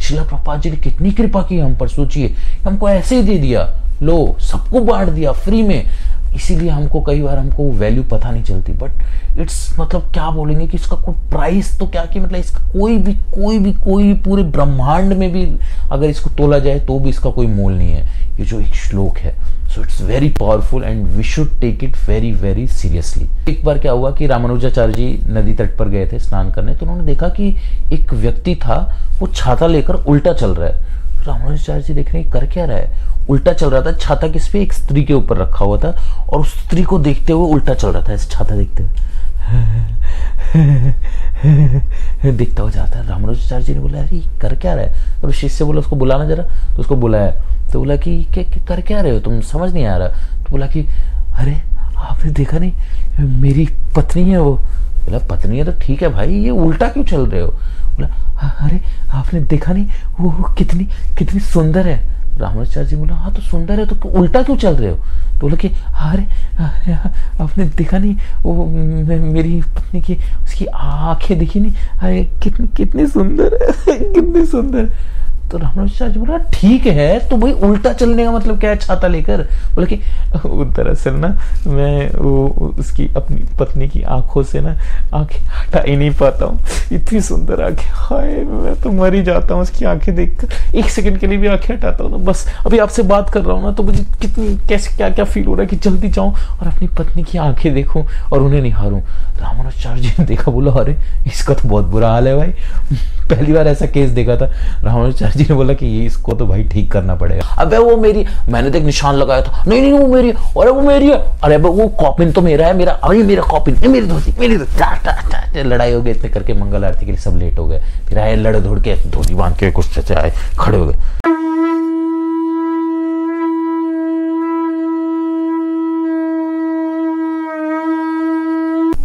शिला प्रभुपाद जी ने कितनी कृपा की हम पर, सोचिए हमको ऐसे ही दे दिया, लो सबको बांट दिया फ्री में। इसीलिए हमको कई बार हमको वैल्यू पता नहीं चलती, बट इट्स मतलब क्या बोलेंगे कि इसका कोई प्राइस तो क्या, कि मतलब इसका कोई पूरे ब्रह्मांड में भी अगर इसको तोला जाए तो भी इसका कोई मोल नहीं है, ये जो एक श्लोक है। So it's very powerful and we should take it very very seriously. एक बार क्या हुआ कि रामानुजाचार्य जी नदी तट पर गए थे स्नान करने, तो उन्होंने देखा कि एक व्यक्ति था वो छाता लेकर उल्टा चल रहा है। रामानुजाचार्य जी देख रहे हैं कर क्या रहा है, उल्टा चल रहा था। छाता किस पे, एक स्त्री के ऊपर रखा हुआ था और उस स्त्री को देखते हुए उल्टा चल रहा था, ऐसे छाता देखते हुए देखता हुआ जाता है। रामानुजाचार्य जी ने बोला अरे कर क्या रहा है, और शिष्य से बोला उसको बुलाना जरा, तो उसको बुलाया, तो बोला कि कर क्या रहे हो तुम, समझ नहीं आ रहा। तो बोला कि अरे आपने देखा नहीं मेरी पत्नी है वो। बोला पत्नी है तो ठीक है भाई, ये उल्टा क्यों चल रहे हो। बोला अरे आपने देखा नहीं वो कितनी सुंदर है। रामानुजाचार्य जी बोला हाँ तो सुंदर है तो उल्टा क्यों चल रहे हो। तो बोला कि अरे आपने देखा नहीं वो मेरी पत्नी की उसकी आंखें देखी नहीं, अरे कितनी सुंदर है कितनी सुंदर। तो रामानुजाचार्य जी बोला ठीक है तो भाई उल्टा चलने का मतलब क्या है छाता लेकर। बोले कि दरअसल ना मैं वो उसकी अपनी पत्नी की आंखों से ना आंखें हटा ही नहीं पाता हूँ, इतनी सुंदर आंखें, हाय मैं तो मर ही जाता हूँ उसकी आंखें देखकर। एक सेकंड के लिए भी आंखें हटाता हूँ ना बस, अभी आपसे बात कर रहा हूँ ना तो मुझे कितनी कैसे क्या फील हो रहा है कि जल्दी जाऊँ और अपनी पत्नी की आंखें देखूँ और उन्हें निहारूं। रामानुजाचार्य जी ने देखा, बोला अरे इसका तो बहुत बुरा हाल है भाई, पहली बार ऐसा केस देखा था। रामानुजाचार्य जी ने बोला कि ये इसको तो भाई ठीक करना पड़ेगा। अबे वो मेरी, मैंने तो एक निशान लगाया था, नहीं वो मेरी, अरे वो मेरी है, अरे वो कॉपिन तो मेरा है, मेरा अरे मेरा कॉपिन, मेरी धोती, लड़ाई हो गई इतने करके मंगल आरती के लिए सब लेट हो गए। फिर आए लड़ धोड़ के धोती बांध के गुस्से से आए खड़े हो गए।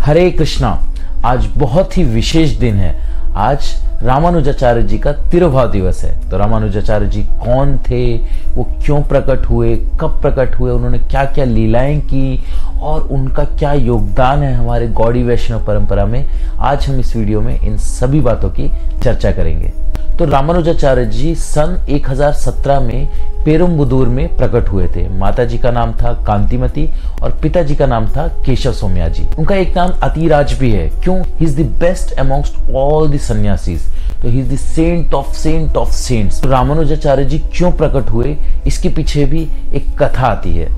हरे कृष्णा, आज बहुत ही विशेष दिन है। आज रामानुजाचार्य जी का तिरुभाव दिवस है। तो रामानुजाचार्य जी कौन थे, वो क्यों प्रकट हुए, कब प्रकट हुए, उन्होंने क्या क्या लीलाएं की और उनका क्या योगदान है हमारे गौड़ी वैष्णव परंपरा में, आज हम इस वीडियो में इन सभी बातों की चर्चा करेंगे। तो रामानुजाचार्य जी सन 1017 में पेरुम्बुदूर में प्रकट हुए थे। माता जी का नाम था कांतिमती और पिताजी का नाम था केशव सोमयाजी। उनका एक नाम अतिराज भी है, क्यों, he is the best amongst all the sanyasis, तो he is the saint of saints. तो रामानुजाचार्य जी क्यों प्रकट हुए, इसके पीछे भी एक कथा आती है।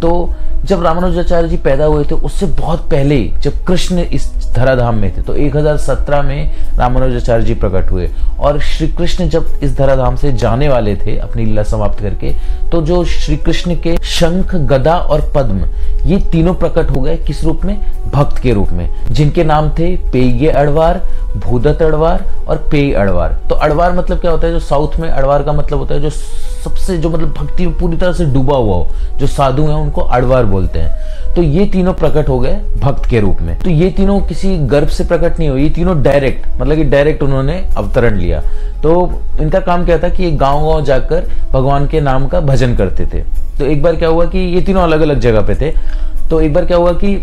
तो जब रामानुजाचार्य जी पैदा हुए थे उससे बहुत पहले जब कृष्ण इस धराधाम में थे, तो 1017 में रामानुजाचार्य जी प्रकट हुए और श्री कृष्ण जब इस धराधाम से जाने वाले थे अपनी लीला समाप्त करके, तो जो श्री कृष्ण के शंख, गदा और पद्म ये तीनों प्रकट हो गए किस रूप में, भक्त के रूप में, जिनके नाम थे पेये अड़वार, भूदत अड़वार और पेय अड़वार। तो अड़वार मतलब क्या होता है, जो साउथ में अड़वार का मतलब होता है जो सबसे जो मतलब भक्ति में पूरी तरह से डूबा हुआ हो, जो साधु हैं उनको अड़वार बोलते हैं। तो ये तीनों प्रकट हो गए भक्त के रूप में। तो ये तीनों किसी गर्भ से प्रकट नहीं हुए, ये तीनों डायरेक्ट मतलब कि डायरेक्ट उन्होंने अवतरण लिया। तो इनका काम क्या था कि गांव-गांव जाकर भगवान के नाम का भजन करते थे। तो एक बार क्या हुआ कि ये तीनों अलग अलग जगह पे थे। तो एक बार क्या हुआ कि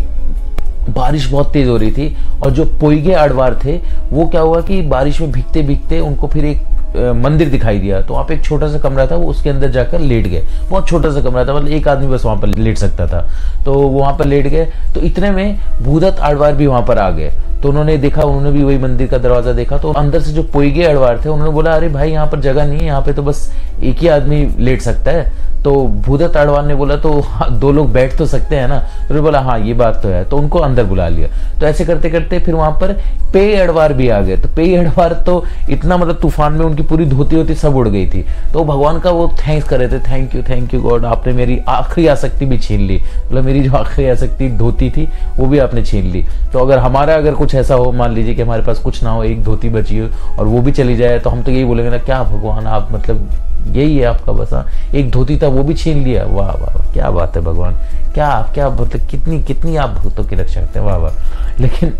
बारिश बहुत तेज हो रही थी और जो पोइगे अड़वार थे वो क्या हुआ कि बारिश में भीगते भीगते उनको फिर एक मंदिर दिखाई दिया। तो वहाँ पे एक छोटा सा कमरा था, वो उसके अंदर जाकर लेट गए। बहुत छोटा सा कमरा था, मतलब एक आदमी बस वहां पर लेट सकता था। तो वहां पर लेट गए, तो इतने में भूदत अड़वार भी वहां पर आ गए। तो उन्होंने देखा, उन्होंने भी वही मंदिर का दरवाजा देखा। तो अंदर से जो पोइगे अड़वार थे उन्होंने बोला अरे भाई यहाँ पर जगह नहीं है, यहाँ पे तो बस एक ही आदमी लेट सकता है। तो भूदत अड़वार ने बोला तो दो लोग बैठ तो सकते हैं ना। तो बोला हाँ ये बात तो है। तो उनको अंदर बुला लिया। तो ऐसे करते करते फिर वहां पर पेय अड़वार भी आ गए। तो पेय अड़वार तो इतना मतलब तूफान में उनकी पूरी धोती होती सब उड़ गई थी। तो भगवान का वो थैंक्स कर रहे थे, थैंक यू गॉड, आपने मेरी आखिरी आसक्ति भी छीन ली, मतलब मेरी जो आखिरी आसक्ति धोती थी वो भी आपने छीन ली। तो अगर कुछ ऐसा हो, मान लीजिए कि हमारे पास कुछ ना हो, एक धोती बची हो और वो भी चली जाए, तो हम तो यही बोलेंगे ना, क्या भगवान आप मतलब यही है आपका, बस एक धोती था वो भी छीन लिया, वाह वाह वाह क्या बात है भगवान, क्या मतलब कितनी आप भक्तों की रक्षा करते हैं, वाह वाह। लेकिन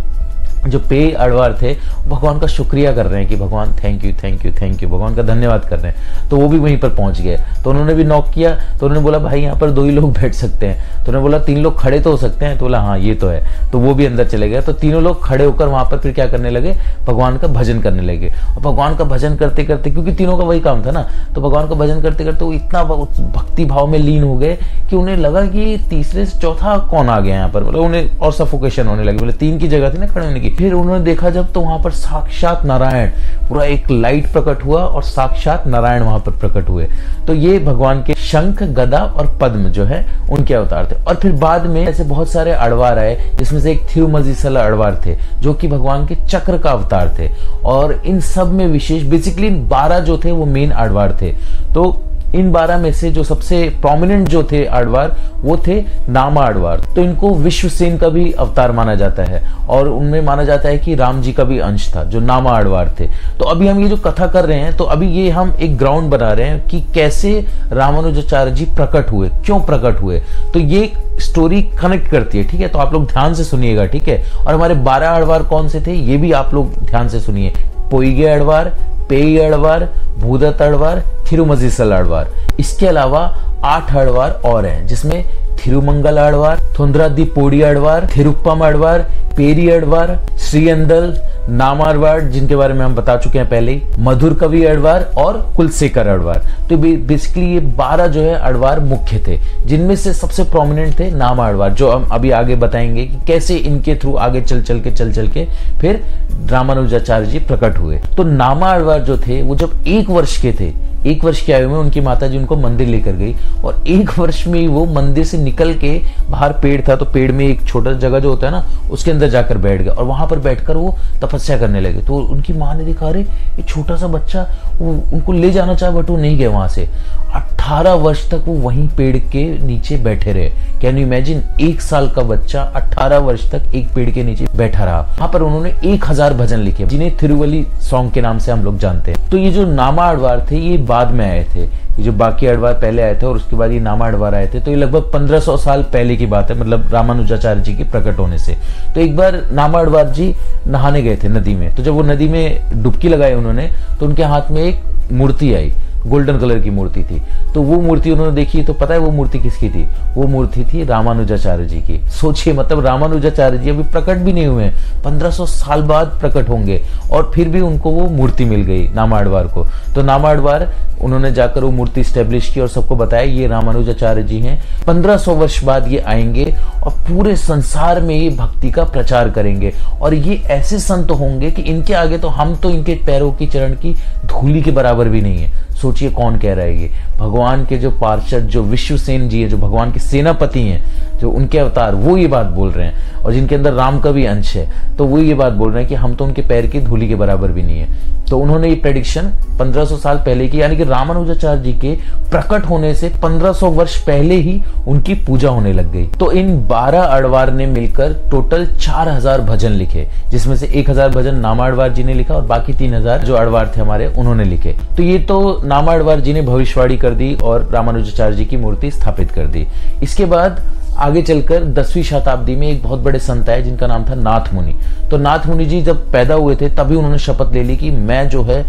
जो पेय अड़वार थे भगवान का शुक्रिया कर रहे हैं कि भगवान thank you thank you thank you, भगवान का धन्यवाद कर रहे हैं। तो वो भी वहीं पर पहुंच गए। तो उन्होंने भी नॉक किया, तो उन्होंने बोला भाई यहाँ पर 2 ही लोग बैठ सकते हैं। तो उन्होंने बोला 3 लोग खड़े तो हो सकते हैं। तो बोला हाँ ये तो है। तो वो भी अंदर चले गए। तो तीनों लोग खड़े होकर वहां पर फिर क्या करने लगे, भगवान का भजन करने लगे। और भगवान का भजन करते करते, क्योंकि तीनों का वही काम था ना, तो भगवान का भजन करते करते वो इतना भक्ति भाव में लीन हो गए कि उन्हें लगा कि तीसरे से चौथा कौन आ गया यहाँ पर, मतलब उन्हें और सफोकेशन होने लगी। बोले 3 की जगह थी ना खड़े होने की। फिर उन्होंने देखा जब, तो वहां पर साक्षात नारायण, पूरा एक लाइट प्रकट हुआ और साक्षात नारायण वहां पर प्रकट हुए। तो ये भगवान के शंख, गदा और पद्म जो है उनके अवतार थे। और फिर बाद में ऐसे बहुत सारे अड़वार आए, जिसमें से एक थिरुमजीसला अड़वार थे जो कि भगवान के चक्र का अवतार थे। और इन सब में विशेष बेसिकली 12 जो थे वो मेन अड़वार थे। तो इन 12 में से जो सबसे प्रोमिनेंट जो थे अड़वार वो थे नामा अड़वार। तो इनको विश्वसेन का भी अवतार माना जाता है और उनमें माना जाता है कि राम जी का भी अंश था जो नामा अड़वार थे। तो अभी हम ये जो कथा कर रहे हैं, तो अभी ये हम एक ग्राउंड बना रहे हैं कि कैसे रामानुजाचार्य जी प्रकट हुए, क्यों प्रकट हुए। तो ये स्टोरी कनेक्ट करती है, ठीक है। तो आप लोग ध्यान से सुनिएगा, ठीक है। और हमारे 12 अड़वार कौन से थे ये भी आप लोग ध्यान से सुनिए। पोइगे अड़वार, पेई अड़वार, भूदत्त अड़वार, थिरुमजीसला अड़वार। इसके अलावा 8 अड़वार और हैं, जिसमें थिरुमंगल अड़वार, थोंद्रादीपोडी अड़वार, थिरुप्पम अड़वार, पेरी अड़वार, श्रीअंदल, नामारवाड़ जिनके बारे में हम बता चुके हैं पहले ही, मधुर कवि अड़वार और कुलशेखर अड़वार। तो बेसिकली ये 12 जो है अड़वार मुख्य थे, जिनमें से सबसे प्रोमिनेंट थे नामा अड़वार, जो हम अभी आगे बताएंगे कि कैसे इनके थ्रू आगे चल चल के फिर रामानुजाचार्य जी प्रकट हुए। तो नामा अड़वार जो थे वो जब 1 वर्ष के थे, 1 वर्ष की आयु में उनकी माता जी उनको मंदिर लेकर गई और 1 वर्ष में ही वो मंदिर से निकल के बाहर पेड़ था, तो पेड़ में एक छोटा जगह जो होता है ना उसके अंदर जाकर बैठ गए और वहां पर बैठकर वो तपस्या करने लगे। तो उनकी माँ ने देखा अरे ये छोटा सा बच्चा, वो उनको ले जाना चाहा बट वो नहीं गए वहां से। 18 वर्ष तक वो वहीं पेड़ के नीचे बैठे रहे। कैन यू इमेजिन, 1 साल का बच्चा 18 वर्ष तक एक पेड़ के नीचे बैठा रहा। वहां पर उन्होंने 1000 भजन लिखे जिन्हें थिरुवली सॉन्ग के नाम से हम लोग जानते हैं। तो ये जो नामा अड़वार थे ये बाद में आए थे, ये जो बाकी अड़वार पहले आए थे और उसके बाद ये नामा अड़वार आए थे। तो ये लगभग 1500 साल पहले की बात है, मतलब रामानुजाचार्य जी के प्रकट होने से। तो एक बार नामा अड़वार जी नहाने गए थे नदी में। तो जब वो नदी में डुबकी लगाई उन्होंने, तो उनके हाथ में एक मूर्ति आई, गोल्डन कलर की मूर्ति थी। तो वो मूर्ति उन्होंने देखी, तो पता है वो मूर्ति किसकी थी? वो मूर्ति थी रामानुजाचार्य जी की। सोचिए, मतलब रामानुजाचार्य जी अभी प्रकट भी नहीं हुए, 1500 साल बाद प्रकट होंगे और फिर भी उनको वो मूर्ति मिल गई नामा अड़वार को। तो नामा अड़वार उन्होंने जाकर वो मूर्ति स्टैब्लिश की और सबको बताया ये रामानुजाचार्य जी हैं। 1500 वर्ष बाद ये आएंगे और पूरे संसार में ये भक्ति का प्रचार करेंगे और ये ऐसे संत होंगे कि इनके आगे तो हम तो इनके पैरों की चरण की धूली के बराबर भी नहीं है। सोचिए कौन कह रहा है ये? भगवान के जो पार्षद, जो विश्वसेन जी है, जो भगवान के सेनापति हैं, जो उनके अवतार, वो ये बात बोल रहे हैं और जिनके अंदर राम का भी अंश है। तो वो ये बात बोल रहे हैं कि हम तो उनके पैर की धूली के बराबर भी नहीं है। तो उन्होंने ये प्रेडिक्शन 1500 साल पहले की, यानी कि रामानुजाचार्य जी के प्रकट होने से 1500 वर्ष पहले ही उनकी पूजा होने लग गई। तो इन 12 अड़वार ने मिलकर टोटल 4000 भजन लिखे, जिसमें से 1000 भजन नामा अड़वार जी ने लिखा और बाकी 3000 जो अड़वार थे हमारे उन्होंने लिखे। तो ये तो नामा अड़वार जी ने भविष्यवाणी कर दी और रामानुजाचार्य जी की मूर्ति स्थापित कर दी। इसके बाद आगे चलकर 10वीं शताब्दी में एक बहुत बड़े संत आए जिनका नाम था नाथ मुनि। तो नाथ मुनि जी जब पैदा हुए थे तभी उन्होंने शपथ ले ली कि मैं जो है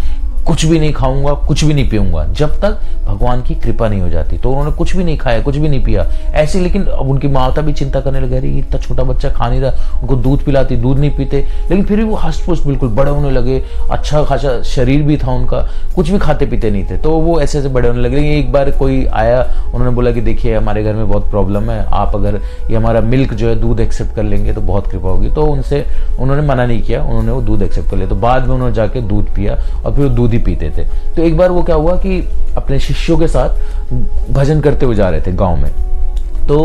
कुछ भी नहीं खाऊंगा, कुछ भी नहीं पीऊंगा जब तक भगवान की कृपा नहीं हो जाती। तो उन्होंने कुछ भी नहीं खाया, कुछ भी नहीं पिया ऐसे। लेकिन अब उनकी माता भी चिंता करने लगे, अरे इतना छोटा बच्चा खा नहीं रहा, उनको दूध पिलाती, दूध नहीं पीते, लेकिन फिर भी वो हष्ट पुष्ट बिल्कुल बड़े होने लगे, अच्छा खासा शरीर भी था उनका, कुछ भी खाते पीते नहीं थे। तो वो ऐसे ऐसे बड़े होने लगे। एक बार कोई आया, उन्होंने बोला कि देखिए हमारे घर में बहुत प्रॉब्लम है, आप अगर ये हमारा मिल्क जो है दूध एक्सेप्ट कर लेंगे तो बहुत कृपा होगी। तो उनसे उन्होंने मना नहीं किया, उन्होंने वो दूध एक्सेप्ट कर लिया। तो बाद में उन्होंने जाके दूध पिया और फिर वो दूध ही पीते थे। तो एक बार वो क्या हुआ कि अपने शिष्यों के साथ भजन करते हुए जा रहे थे गांव में। तो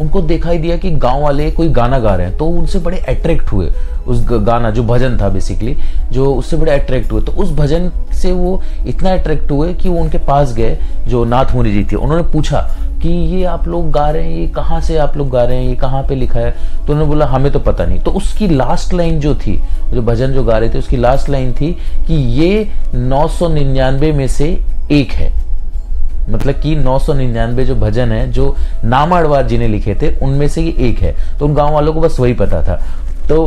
उनको दिखाई दिया कि गांव वाले कोई गाना गा रहे हैं, तो उनसे बड़े अट्रैक्ट हुए। उस गाना जो भजन था बेसिकली, जो उससे बड़े अट्रैक्ट हुए। तो उस भजन से वो इतना अट्रैक्ट हुए कि वो उनके पास गए, जो नाथ मुनि जी थे। उन्होंने पूछा कि ये आप लोग गा रहे हैं, ये कहाँ से आप लोग गा रहे हैं, ये कहाँ पे लिखा है? तो उन्होंने बोला हमें तो पता नहीं। तो उसकी लास्ट लाइन जो थी, जो भजन जो गा रहे थे, उसकी लास्ट लाइन थी कि ये 999 में से एक है। मतलब कि 999 जो भजन है जो नामा अड़वार जी ने लिखे थे, उनमें से ये एक है। तो उन गांव वालों को बस वही पता था। तो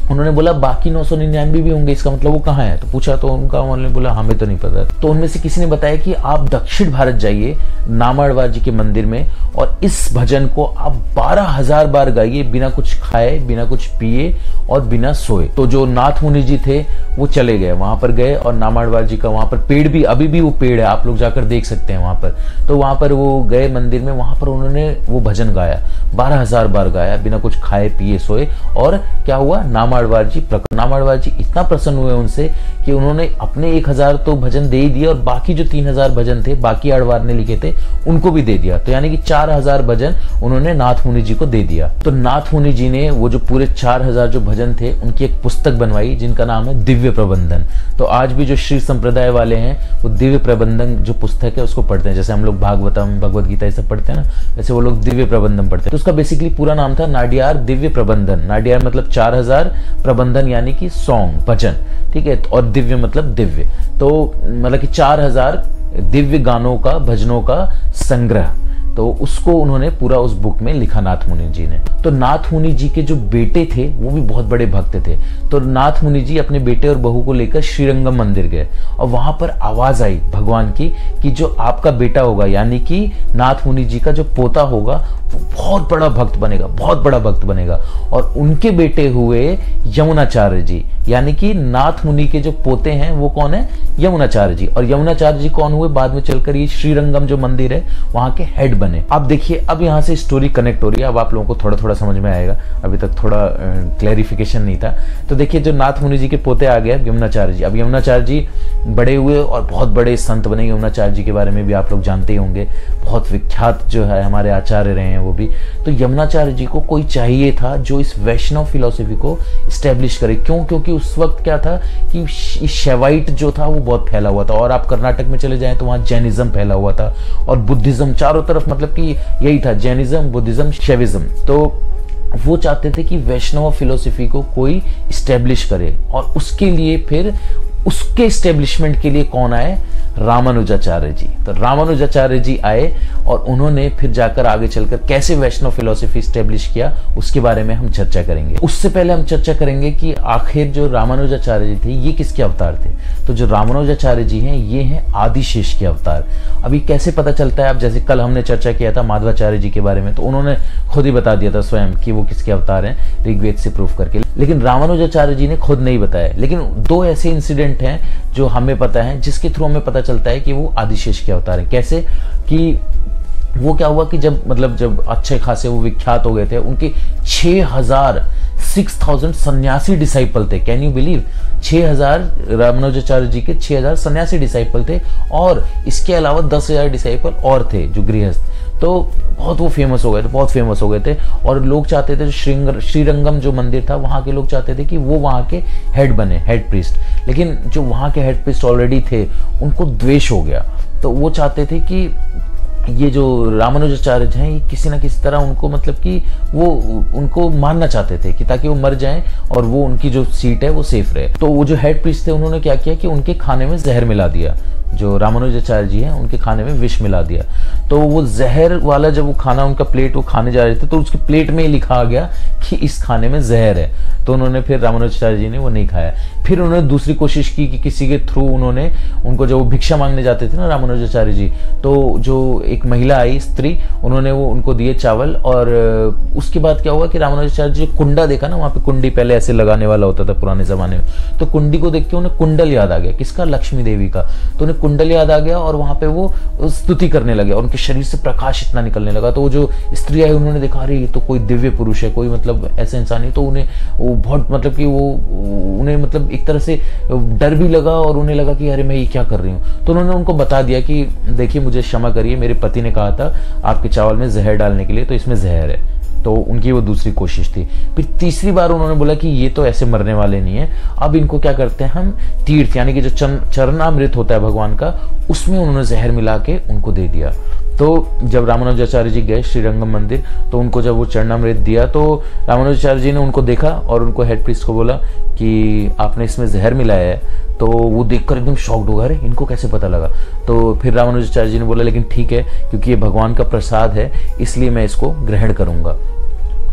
उन्होंने बोला बाकी 999 भी होंगे, इसका मतलब वो कहाँ है? तो पूछा तो उन्होंने बोला हमें तो नहीं पता। तो उनमें से किसी ने बताया कि आप दक्षिण भारत जाइए नामाड़वार जी के मंदिर में, और इस भजन को आप 12,000 बार गाइए, बिना कुछ खाए, बिना कुछ पिए और बिना सोए। तो जो नाथ मुनि जी थे वो चले गए, वहां पर गए, और नामाड़वार जी का वहां पर पेड़ भी, अभी भी वो पेड़ है, आप लोग जाकर देख सकते हैं वहां पर। तो वहां पर वो गए मंदिर में, वहां पर उन्होंने वो भजन गाया, 12,000 बार गाया, बिना कुछ खाए पिए सोए। और क्या हुआ? नामाड़वार जी इतना प्रसन्न हुए उनसे कि उन्होंने अपने 1,000 तो भजन दे ही दिया, और बाकी जो 3,000 भजन थे, बाकी आड़वार ने लिखे थे, उनको भी दे दिया। तो यानी कि 4,000 भजन उन्होंने नाथ मुनि जी को दे दिया। तो नाथ मुनि जी ने वो जो पूरे 4,000 जो भजन थे उनकी एक पुस्तक बनवाई, जिनका नाम है दिव्य प्रबंधन। तो आज भी जो श्री संप्रदाय वाले हैं वो दिव्य प्रबंधन जो पुस्तक है उसको पढ़ते हैं। जैसे हम लोग भागवतम, भगवद गीता ये सब पढ़ते हैं ना, वैसे वो लोग दिव्य प्रबंधन पढ़ते हैं। तो उसका बेसिकली पूरा नाम था नाडियार दिव्य प्रबंधन। नाडियार मतलब 4,000, प्रबंधन यानी कि सॉन्ग, भजन, ठीक है, और दिव्य मतलब दिव्य। तो मतलब कि 4,000 दिव्य गानों का, भजनों का संग्रह। तो उसको उन्होंने पूरा उस बुक में लिखा नाथ मुनि जी ने। तो नाथ मुनि जी के जो बेटे थे वो भी बहुत बड़े भक्त थे। तो नाथ मुनि जी अपने बेटे और बहू को लेकर श्रीरंगम मंदिर गए, और वहां पर आवाज आई भगवान की कि जो आपका बेटा होगा, यानी कि नाथ मुनि जी का जो पोता होगा, वो बहुत बड़ा भक्त बनेगा, बहुत बड़ा भक्त बनेगा। और उनके बेटे हुए यमुनाचार्य जी, यानी कि नाथ मुनि के जो पोते हैं वो कौन है? यमुनाचार्य जी। और यमुनाचार्य जी कौन हुए? बाद में चलकर ये श्रीरंगम जो मंदिर है वहां के हेड बने। अब देखिए, अब यहां से स्टोरी कनेक्ट हो रही है, अब आप लोगों को थोड़ा थोड़ा समझ में आएगा, अभी तक थोड़ा क्लैरिफिकेशन नहीं था। तो देखिए, जो नाथ मुनि जी के पोते आ गए यमुनाचार्य जी। अब यमुनाचार्य जी बड़े हुए और बहुत बड़े संत बने। यमुनाचार्य जी के बारे में भी आप लोग जानते ही होंगे, बहुत विख्यात जो है हमारे आचार्य रहे हैं वो भी। तो यमुनाचार्य जी को कोई चाहिए था जो इस वैष्णव फिलॉसफी को स्टैब्लिश करे। क्यों? क्योंकि उस वक्त क्या था कि शैवाइट जो था वो बहुत फैला हुआ था, और आप कर्नाटक में चले जाएं तो वहां जैनिज्म फैला हुआ था, और बुद्धिज्म चारों तरफ, मतलब कि यही था, जैनिज्म, बुद्धिज्म, शैविज्म। तो वो चाहते थे कि वैष्णव फिलॉसफी को कोई स्टैब्लिश करे, और उसके लिए फिर उसके स्टैब्लिशमेंट के लिए कौन आए? रामानुजाचार्य जी। तो रामानुजाचार्य जी आए, और उन्होंने फिर जाकर आगे चलकर कैसे वैष्णव फिलॉसफी स्टैब्लिश किया उसके बारे में हम चर्चा करेंगे। उससे पहले हम चर्चा करेंगे कि आखिर जो रामानुजाचार्य जी थे ये किसके अवतार थे। तो जो रामानुजाचार्य जी हैं ये हैं आदिशेष के अवतार। अभी कैसे पता चलता है? अब जैसे कल हमने चर्चा किया था माधवाचार्य जी के बारे में, तो उन्होंने खुद ही बता दिया था स्वयं कि वो किसके अवतार हैं, ऋग्वेद से प्रूफ करके। लेकिन रामानुजाचार्य जी ने खुद नहीं बताया। लेकिन 2 ऐसे इंसिडेंट हैं जो हमें पता है, जिसके थ्रू हमें पता चलता है कि वो आदिशेष के अवतार हैं। कैसे? कि वो क्या हुआ कि जब अच्छे खासे वो विख्यात हो गए थे, उनके 6,000 सन्यासी डिसाइपल थे। Can you believe? 6,000 Ramanujacharya ji के 6,000 सन्यासी डिसाइपल थे, और इसके अलावा 10,000 डिसाइपल और थे जो गृहस्थ। तो बहुत वो फेमस हो गए थे, बहुत फेमस हो गए थे। और लोग चाहते थे, श्रीरंगम जो मंदिर था वहां के लोग चाहते थे कि वो वहां के हेड बने, हेड प्रीस्ट। लेकिन जो वहां के हेड प्रीस्ट ऑलरेडी थे उनको द्वेष हो गया। तो वो चाहते थे कि ये जो रामानुजाचार्य हैं ये किसी ना किसी तरह उनको, मतलब कि वो उनको मारना चाहते थे कि ताकि वो मर जाएं और वो उनकी जो सीट है वो सेफ रहे। तो वो जो हेड प्रीस्ट थे उन्होंने क्या किया कि उनके खाने में जहर मिला दिया। जो रामानुजाचार्य जी हैं उनके खाने में विष मिला दिया। तो वो जहर वाला जब वो खाना, उनका प्लेट वो खाने जा रहे थे, तो उसके प्लेट में ही लिखा आ गया कि इस खाने में जहर है। तो उन्होंने फिर रामानुजाचार्य जी ने वो नहीं खाया। फिर उन्होंने दूसरी कोशिश की कि किसी के थ्रू उन्होंने उनको, जब वो भिक्षा मांगने जाते थे ना रामानुजाचार्य जी, तो जो एक महिला आई, स्त्री, उन्होंने वो उनको दिए चावल। और उसके बाद क्या हुआ कि रामानुजाचार्य जी कुंडा देखा ना, वहां पे कुंडी पहले ऐसे लगाने वाला होता था पुराने जमाने में, तो कुंडी को देख के उन्हें कुंडल याद आ गया। किसका? लक्ष्मी देवी का। तो उन्हें कुंडल याद आ गया, और वहां पे वो स्तुति करने लगे, और उनके शरीर से प्रकाश इतना निकलने लगा। तो वो जो स्त्री आई उन्होंने देखा, अरे ये तो कोई दिव्य पुरुष है, कोई मतलब ऐसा इंसान नहीं। तो उन्हें वो बहुत, मतलब कि वो उन्हें मतलब एक तरह से डर भी लगा, और उन्हें लगा कि अरे मैं ये क्या कर रही हूँ। तो उन्होंने उनको बता दिया कि देखिए मुझे क्षमा करिए, मेरे पति ने कहा था आपके चावल में जहर डालने के लिए, तो इसमें जहर है। तो उनकी वो दूसरी कोशिश थी। फिर तीसरी बार उन्होंने बोला कि ये तो ऐसे मरने वाले नहीं है, अब इनको क्या करते हैं हम, तीर्थ यानी कि जो चरणामृत होता है भगवान का, उसमें उन्होंने जहर मिला के उनको दे दिया। तो जब रामानुजाचार्य जी गए श्रीरंगम मंदिर, तो उनको जब वो चरणामृत दिया, तो रामानुजाचार्य जी ने उनको देखा और उनको हेड प्रीस्ट को बोला कि आपने इसमें जहर मिलाया है। तो वो देखकर एकदम शॉक्ड हो गए, अरे इनको कैसे पता लगा। तो फिर रामानुजाचार्य जी ने बोला लेकिन ठीक है, क्योंकि ये भगवान का प्रसाद है इसलिए मैं इसको ग्रहण करूंगा।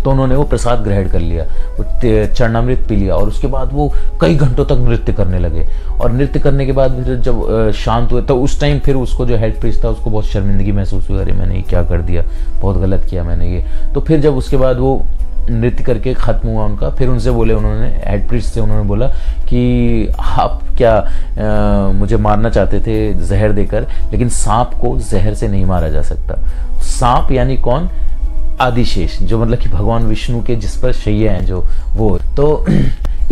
तो उन्होंने वो प्रसाद ग्रहण कर लिया, वो चरणामृत पी लिया, और उसके बाद वो कई घंटों तक नृत्य करने लगे। और नृत्य करने के बाद फिर जब शांत हुए तो उस टाइम फिर उसको जो हेड प्रीस्ट था उसको बहुत शर्मिंदगी महसूस हुई, अरे मैंने ये क्या कर दिया, बहुत गलत किया मैंने ये। तो फिर जब उसके बाद वो नृत्य करके खत्म हुआ उनका, फिर उनसे बोले, उन्होंने हेड प्रीस्ट से उन्होंने बोला कि आप क्या मुझे मारना चाहते थे जहर देकर, लेकिन सांप को जहर से नहीं मारा जा सकता। सांप यानी कौन? आदिशेष, जो मतलब कि भगवान विष्णु के जिस पर शैया हैं जो वो। तो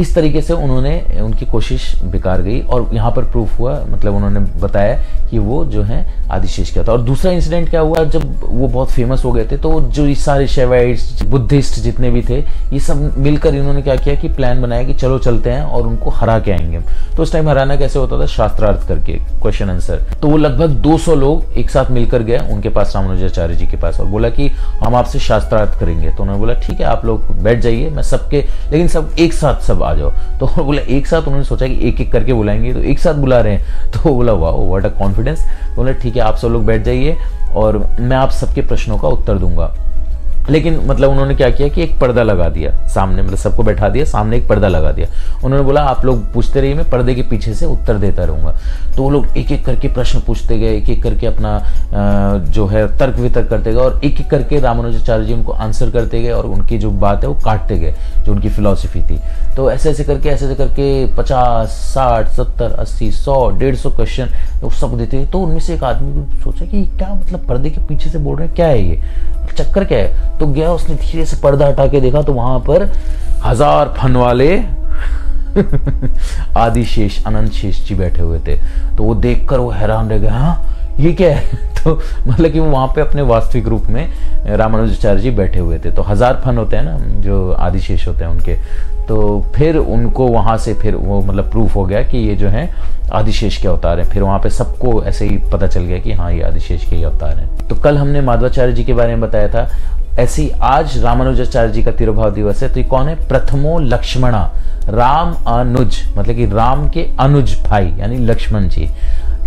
इस तरीके से उन्होंने उनकी कोशिश बेकार गई, और यहाँ पर प्रूफ हुआ, मतलब उन्होंने बताया कि वो जो है आदिशेष क्या था। और दूसरा इंसिडेंट क्या हुआ, जब वो बहुत फेमस हो गए थे तो जो ये सारे शैवाइट्स, बुद्धिस्ट जितने भी थे, ये सब मिलकर इन्होंने क्या किया कि प्लान बनाया कि चलो चलते हैं और उनको हरा के आएंगे। तो उस टाइम हराना कैसे होता था? शास्त्रार्थ करके, क्वेश्चन आंसर। तो वो लगभग 200 लोग एक साथ मिलकर गए उनके पास, रामानुजाचार्य जी के पास, और बोला कि हम आपसे शास्त्रार्थ करेंगे। तो उन्होंने बोला ठीक है, आप लोग बैठ जाइए, मैं सबके, लेकिन सब एक साथ सब आ जाओ। तो बोला एक साथ, उन्होंने सोचा कि एक एक करके बुलाएंगे, तो एक साथ बुला रहे हैं। तो बोला वाह व्हाट अ कॉन्फिडेंस। तो बोला ठीक है, आप सब लोग बैठ जाइए और मैं आप सबके प्रश्नों का उत्तर दूंगा। लेकिन मतलब उन्होंने क्या किया कि एक पर्दा लगा दिया सामने, मतलब सबको बैठा दिया, सामने एक पर्दा लगा दिया। उन्होंने बोला आप लोग पूछते रहिए, मैं पर्दे के पीछे से उत्तर देता रहूंगा। तो वो लोग एक एक करके प्रश्न पूछते गए, एक एक करके अपना जो है तर्क वितर्क करते गए, और एक एक करके रामानुजाचार्य जी उनको आंसर करते गए, और उनकी जो बात है वो काटते गए, जो उनकी फिलॉसफी थी। तो ऐसे ऐसे करके 50, 60, 70, 80, 100, 150 क्वेश्चन वो सब देते। तो उनमें से एक आदमी ने सोचा कि क्या मतलब पर्दे के पीछे से बोल रहे हैं, क्या है ये, चक्कर क्या है? तो गया, उसने धीरे से पर्दा हटा के देखा, तो वहां पर 1000 फन वाले आदिशेष, अनंत शेष जी बैठे हुए थे। तो वो देखकर वो हैरान रह गया, हाँ ये क्या है? तो मतलब कि वो वहां पे अपने वास्तविक रूप में रामानुजाचार्य जी बैठे हुए थे। तो 1000 फन होते हैं ना, जो आदिशेष होते हैं उनके। तो फिर उनको वहां से फिर वो मतलब प्रूफ हो गया कि ये जो है आदिशेष के अवतार हैं। फिर वहां पे सबको ऐसे ही पता चल गया कि हाँ ये आदिशेष के ही अवतार हैं। तो कल हमने माधवाचार्य जी के बारे में बताया था। ऐसे ही आज रामानुजाचार्य जी का तिरुभाव दिवस है। तो ये कौन है? प्रथमो लक्ष्मणा, राम अनुज, मतलब कि राम के अनुज भाई यानी लक्ष्मण जी।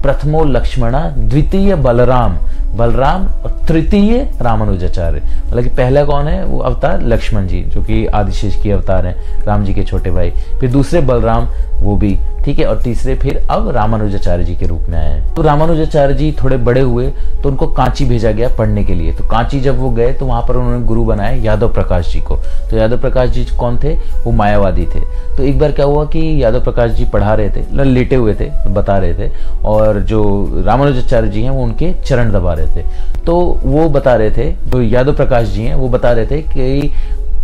प्रथमो लक्ष्मणा, द्वितीय बलराम, बलराम, और तृतीय रामानुजाचार्य। मतलब कि पहला कौन है? वो अवतार लक्ष्मण जी, जो कि आदिशेष की अवतार हैं, राम जी के छोटे भाई। फिर दूसरे बलराम, वो भी ठीक है, और तीसरे फिर अब रामानुजाचार्य जी के रूप में आए हैं। तो रामानुजाचार्य जी थोड़े बड़े हुए तो उनको कांची भेजा गया पढ़ने के लिए। तो कांची जब वो गए तो वहां पर उन्होंने गुरु बनाया यादव प्रकाश जी को। तो यादव प्रकाश जी कौन थे? वो मायावादी थे। तो एक बार क्या हुआ कि यादव प्रकाश जी पढ़ा रहे थे, लेटे हुए थे, बता रहे थे, और जो रामानुजाचार्य जी हैं वो उनके चरण दबा रहे थे। तो वो बता रहे थे, जो यादव प्रकाश जी हैं वो बता रहे थे कि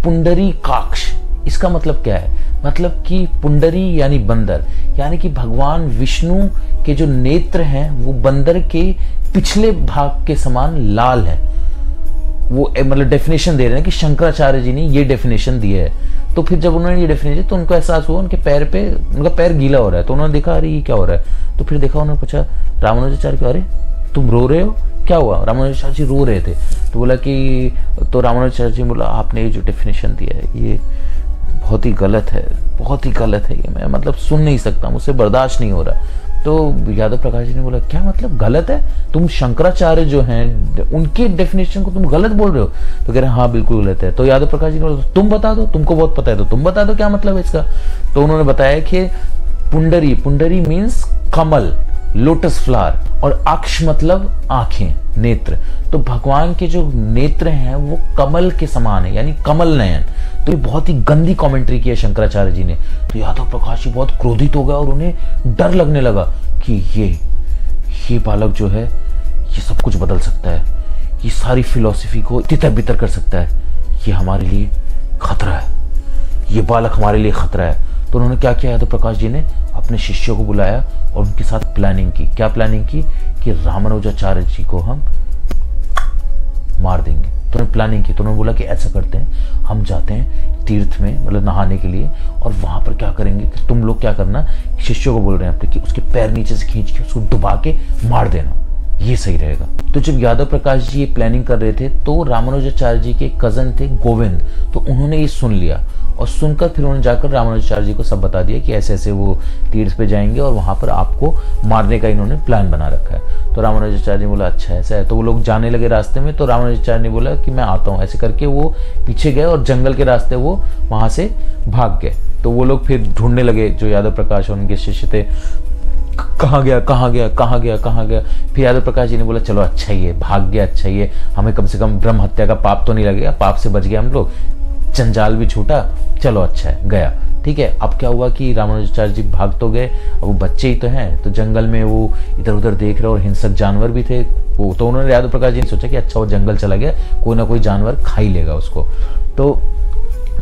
पुंडरी काक्ष, इसका मतलब क्या है? मतलब कि पुंडरी यानी बंदर, यानी कि भगवान विष्णु के जो नेत्र हैं वो बंदर के पिछले भाग के समान लाल है। वो मतलब डेफिनेशन दे रहे हैं कि शंकराचार्य जी ने ये डेफिनेशन दी है। तो फिर जब उन्होंने ये डेफिनेशन दी तो उनको एहसास हुआ उनके पैर पे, उनका पैर गीला हो रहा है। तो उन्होंने देखा अरे ये क्या हो रहा है। तो फिर देखा, उन्होंने पूछा रामानुजाचार्य को, अरे तुम रो रहे हो, क्या हुआ? रामानुजाचार्य जी रो रहे थे। तो बोला कि, तो रामानुजाचार्य जी बोला आपने ये जो डेफिनेशन दिया है ये बहुत ही गलत है, बहुत ही गलत है, ये मैं मतलब सुन नहीं सकता, मुझसे बर्दाश्त नहीं हो रहा। तो यादव प्रकाश जी ने बोला क्या मतलब गलत है? तुम शंकराचार्य जो हैं उनके डेफिनेशन को तुम गलत बोल रहे हो? तो कह रहे हैं हाँ बिल्कुल गलत है। तो यादव प्रकाश जी ने बोला तुम बता दो, तुमको बहुत पता है तो तुम बता दो क्या मतलब है इसका। तो उन्होंने बताया कि पुंडरी, पुंडरी मीन्स कमल, लोटस फ्लावर, और अक्ष मतलब आंखें, नेत्र। तो भगवान के जो नेत्र हैं वो कमल के समान है, यानी कमल नयन। तो ये बहुत ही गंदी कमेंट्री की है शंकराचार्य जी ने। तो यादव प्रकाश जी बहुत क्रोधित हो गया और उन्हें डर लगने लगा कि ये बालक जो है ये सब कुछ बदल सकता है, ये सारी फिलॉसफी को तितर बितर कर सकता है, ये हमारे लिए खतरा है, ये बालक हमारे लिए खतरा है। तो उन्होंने क्या किया, यादव प्रकाश जी ने अपने शिष्यों को बुलाया और उनके साथ प्लानिंग की। क्या प्लानिंग की? कि रामानुजाचार्य जी को हम मार देंगे। तो उन्होंने प्लानिंग की। तो उन्होंने बोला कि ऐसा करते हैं, हम जाते हैं तीर्थ में, मतलब नहाने के लिए, और वहां पर क्या करेंगे कि तुम लोग क्या करना, शिष्यों को बोल रहे हैं अपने कि उसके पैर नीचे से खींच के उसको डुबा के मार देना, ये सही रहेगा। तो जब यादव प्रकाश जी ये प्लानिंग कर रहे थे तो रामानुजाचार्य जी के कजन थे गोविंद, तो उन्होंने ये सुन लिया, और सुनकर फिर उन्होंने जाकर रामानुजाचार्य जी को सब बता दिया कि ऐसे ऐसे वो तीर्थ पे जाएंगे और वहां पर आपको मारने का इन्होंने प्लान बना रखा है। तो रामानुजाचार्य ने बोला अच्छा ऐसा है। तो वो लोग जाने लगे रास्ते में, तो रामानुजाचार्य ने बोला कि मैं आता हूँ, ऐसे करके वो पीछे गए और जंगल के रास्ते वो वहां से भाग गए। तो वो लोग फिर ढूंढने लगे, जो यादव प्रकाश और उनके शिष्य थे, कहाँ गया कहाँ गया कहाँ गया कहाँ गया। फिर यादव प्रकाश जी ने बोला चलो अच्छा ही है, भाग गया, अच्छा ही है, हमें कम से कम ब्रह्म हत्या का पाप तो नहीं लगेगा, पाप से बच गए हम लोग, जंजाल भी छूटा, चलो अच्छा है, गया। ठीक है, अब क्या हुआ कि रामानुजाचार्य जी भाग तो गए, अब वो बच्चे ही तो हैं, तो जंगल में वो इधर उधर देख रहे और हिंसक जानवर भी थे वो, तो उन्होंने यादव प्रकाश जी ने सोचा कि अच्छा वो जंगल चला गया, कोई ना कोई जानवर खा ही लेगा उसको। तो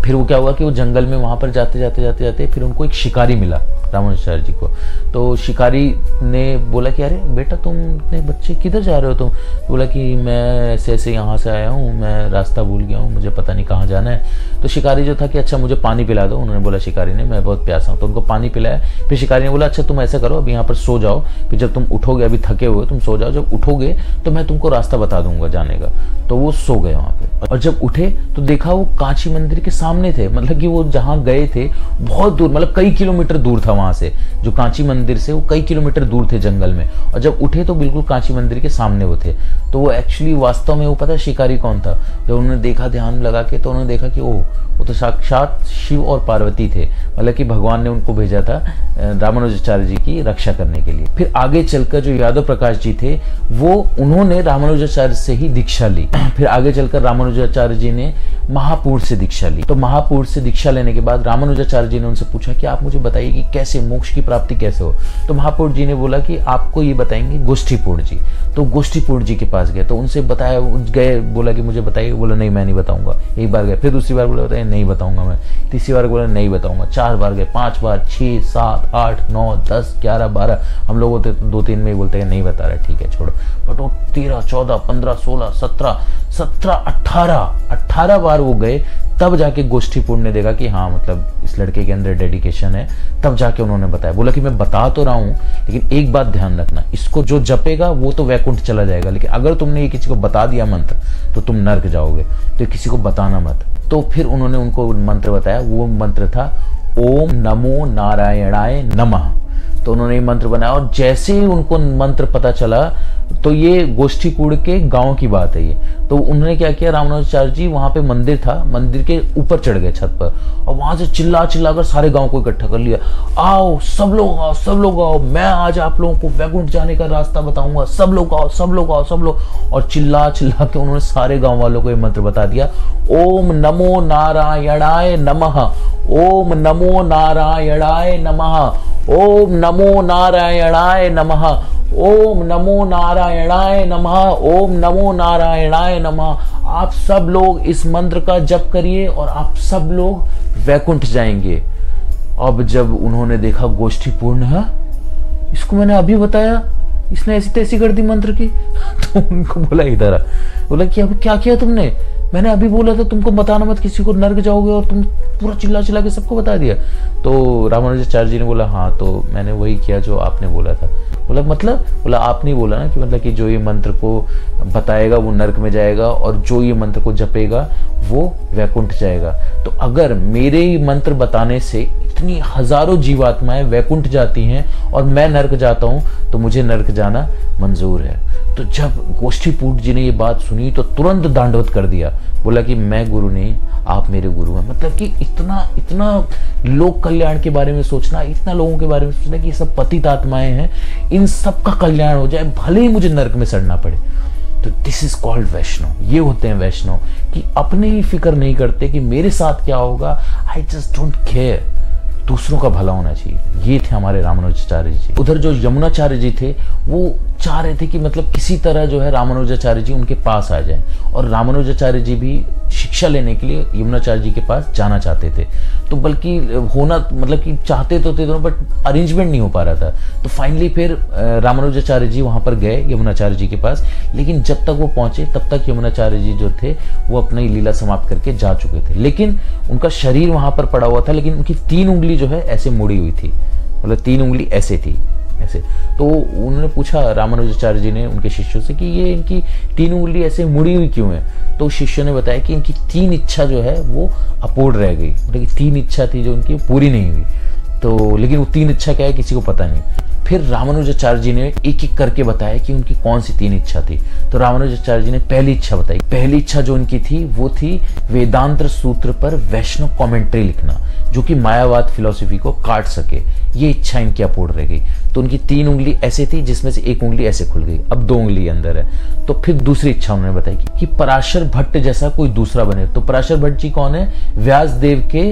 फिर वो क्या हुआ कि वो जंगल में वहां पर जाते जाते जाते जाते फिर उनको एक शिकारी मिला रामानुजाचार्य जी को। तो शिकारी ने बोला कि अरे बेटा तुमने बच्चे किधर जा रहे हो तुम? बोला कि मैं ऐसे ऐसे यहाँ से आया हूँ, मैं रास्ता भूल गया हूँ, मुझे पता नहीं कहाँ जाना है। तो शिकारी जो था कि अच्छा मुझे पानी पिला दो, उन्होंने बोला शिकारी ने मैं बहुत प्यासा हूँ, तो उनको पानी पिलाया। फिर शिकारी ने बोला अच्छा तुम ऐसा करो अभी यहाँ पर सो जाओ, फिर जब तुम उठोगे, अभी थके हुए तुम सो जाओ, जब उठोगे तो मैं तुमको रास्ता बता दूंगा जाने का। तो वो सो गए वहां पे, और जब उठे तो देखा वो कांची मंदिर के सामने थे, मतलब कि वो जहाँ गए थे बहुत दूर, मतलब कई किलोमीटर दूर था वहां से, जो कांची मंदिर से वो कई किलोमीटर दूर थे जंगल में, और जब उठे तो बिल्कुल कांची मंदिर के सामने वो थे। तो वो एक्चुअली वास्तव में वो पता शिकारी कौन था? जब उन्होंने देखा ध्यान लगा के, तो उन्होंने देखा कि ओह वो तो साक्षात शिव और पार्वती थे, मतलब कि भगवान ने उनको भेजा था रामानुजाचार्य जी की रक्षा करने के लिए। फिर आगे चलकर जो यादव प्रकाश जी थे वो उन्होंने रामानुजाचार्य से ही दीक्षा ली। फिर आगे चलकर रामानुजाचार्य जी ने महापुर से दीक्षा ली। तो महापुर से दीक्षा लेने के बाद रामानुजाचार्य जी ने उनसे पूछा कि आप मुझे बताइए कि कैसे मोक्ष की प्राप्ति कैसे हो? तो महापुर जी ने बोला कि आपको ये बताएंगे गोष्ठीपुर जी। तो गोष्ठीपुर जी के पास गए, तो उनसे बताया गए, बोला कि मुझे बताइए, बोला नहीं मैं नहीं बताऊंगा। एक बार गए, फिर दूसरी बार बोला बताइए नहीं बताऊंगा मैं, तीसरी बार बोला नहीं बताऊंगा, 4 बार गए, 5 बार, 6, 7, 8, 9, 10, 11, 12, हम लोग होते तो 2-3 में ही बोलते हैं नहीं बता रहा, ठीक है छोड़ो। बट वो 13, 14, 15, 16, 17, 18 बार वो गए, तब जाके गोष्ठीपुर ने देखा कि हाँ मतलब इस लड़के के अंदर डेडिकेशन है, तब जाके उन्होंने बताया। बोला कि मैं बता तो रहा हूँ लेकिन एक बात ध्यान रखना, इसको जो जपेगा वो तो वैकुंठ चला जाएगा, लेकिन अगर तुमने ये किसी को बता दिया मंत्र तो तुम नर्क जाओगे, तो किसी को बताना मत। तो फिर उन्होंने उनको मंत्र बताया, वो मंत्र था ओम नमो नारायणाय नमः। तो उन्होंने ये मंत्र बनाया, और जैसे ही उनको मंत्र पता चला, तो ये गोष्ठीपुर के गांव की बात है ये, तो उन्होंने क्या किया, रामानुजाचार्य जी वहां पे मंदिर था, मंदिर के ऊपर चढ़ गए छत पर, और वहां से चिल्ला कर सारे गांव को इकट्ठा कर लिया, आओ सब लोग आओ, सब लोग आओ, मैं आज आप लोगों को वैकुंठ जाने का रास्ता बताऊंगा, सब लोग आओ सब लोग आओ सब लोग। और चिल्ला के उन्होंने सारे गांव वालों को ये मंत्र बता दिया, ओम नमो नारायणाय नमः, ओम नमो नारायणाय नमः, ओम नमो नारायणाय नमः, ओम नमो नारायणाय नमः, ओम नमो नारायणाय नमः। आप सब लोग इस मंत्र का जप करिए और आप सब लोग वैकुंठ जाएंगे। अब जब उन्होंने देखा गोष्ठी पूर्ण है, इसको मैंने अभी बताया, इसने ऐसी तैसी कर दी मंत्र की। तो उनको बोला इधर आ, बोला कि अब क्या किया तुमने? मैंने अभी बोला था तुमको बताना मत, किसी को नर्क जाओगे, और तुम पूरा चिल्ला के सबको बता दिया। तो रामानुजाचार्य जी ने बोला हाँ तो मैंने वही किया जो आपने बोला था। बोला मतलब? बोला आपने बोला ना कि मतलब कि जो ये मंत्र को बताएगा वो नर्क में जाएगा, और जो ये मंत्र को जपेगा वो वैकुंठ जाएगा। तो अगर मेरे ही मंत्र बताने से इतनी हजारों जीवात्माएं वैकुंठ जाती हैं और मैं नर्क जाता हूं, तो मुझे नर्क जाना मंजूर है। तो जब गोष्ठीपुर जी ने ये बात सुनी तो तुरंत दांडवत कर दिया, बोला कि मैं गुरु नहीं, आप मेरे गुरु हैं। मतलब कि इतना लोक कल्याण के बारे में सोचना, इतना लोगों के बारे में सोचना कि ये सब पतित आत्माएं हैं, इन सब का कल्याण हो जाए, भले ही मुझे नर्क में सड़ना पड़े। तो दिस इज कॉल्ड वैष्णव। ये होते हैं वैष्णव कि अपने ही फिक्र नहीं करते कि मेरे साथ क्या होगा, आई जस्ट डोंट केयर, दूसरों का भला होना चाहिए। ये थे हमारे रामानुजाचार्य जी। उधर जो यमुनाचार्य जी थे वो चाह रहे थे कि मतलब किसी तरह जो है रामानुजाचार्य जी उनके पास आ जाए, और रामानुजाचार्य जी भी शिक्षा लेने के लिए यमुनाचार्य जी के पास जाना चाहते थे। तो बल्कि होना मतलब कि चाहते तो थे दोनों, बट अरेंजमेंट नहीं हो पा रहा था। तो फाइनली फिर रामानुजाचार्य जी वहां पर गए यमुनाचार्य जी के पास, लेकिन जब तक वो पहुंचे तब तक यमुनाचार्य जी जो थे वो अपनी लीला समाप्त करके जा चुके थे। लेकिन उनका शरीर वहां पर पड़ा हुआ था, लेकिन उनकी 3 उंगली जो है ऐसे मुड़ी हुई थी, मतलब 3 उंगली ऐसे थी ऐसे। तो उन्होंने पूछा रामानुजाचार्य जी ने उनके शिष्यों से कि ये इनकी 3 उंगली ऐसे मुड़ी हुई क्यों है? तो शिष्यों ने बताया कि इनकी 3 इच्छा जो है वो अपूर्ण रह गई, मतलब कि 3 इच्छा थी जो उनकी पूरी नहीं हुई। तो लेकिन वो 3 इच्छा क्या है किसी को पता नहीं। फिर रामानुजाचार्य जी ने एक एक करके बताया कि उनकी कौन सी 3 इच्छा थी। तो रामानुजाचार्य जी ने पहली इच्छा बताई। पहली इच्छा जो उनकी थी वो थी वेदांत सूत्र पर वैष्णव कमेंट्री लिखना, जो कि मायावाद फिलॉसफी को काट सके। ये इच्छा इनकी अपूर्ण रह गई। तो उनकी 3 उंगली ऐसे थी जिसमें से 1 उंगली ऐसे खुल गई, अब 2 उंगली अंदर है। तो फिर दूसरी इच्छा उन्होंने बताई कि पराशर भट्ट जैसा कोई दूसरा बने। तो पराशर भट्ट जी कौन है? व्यासदेव के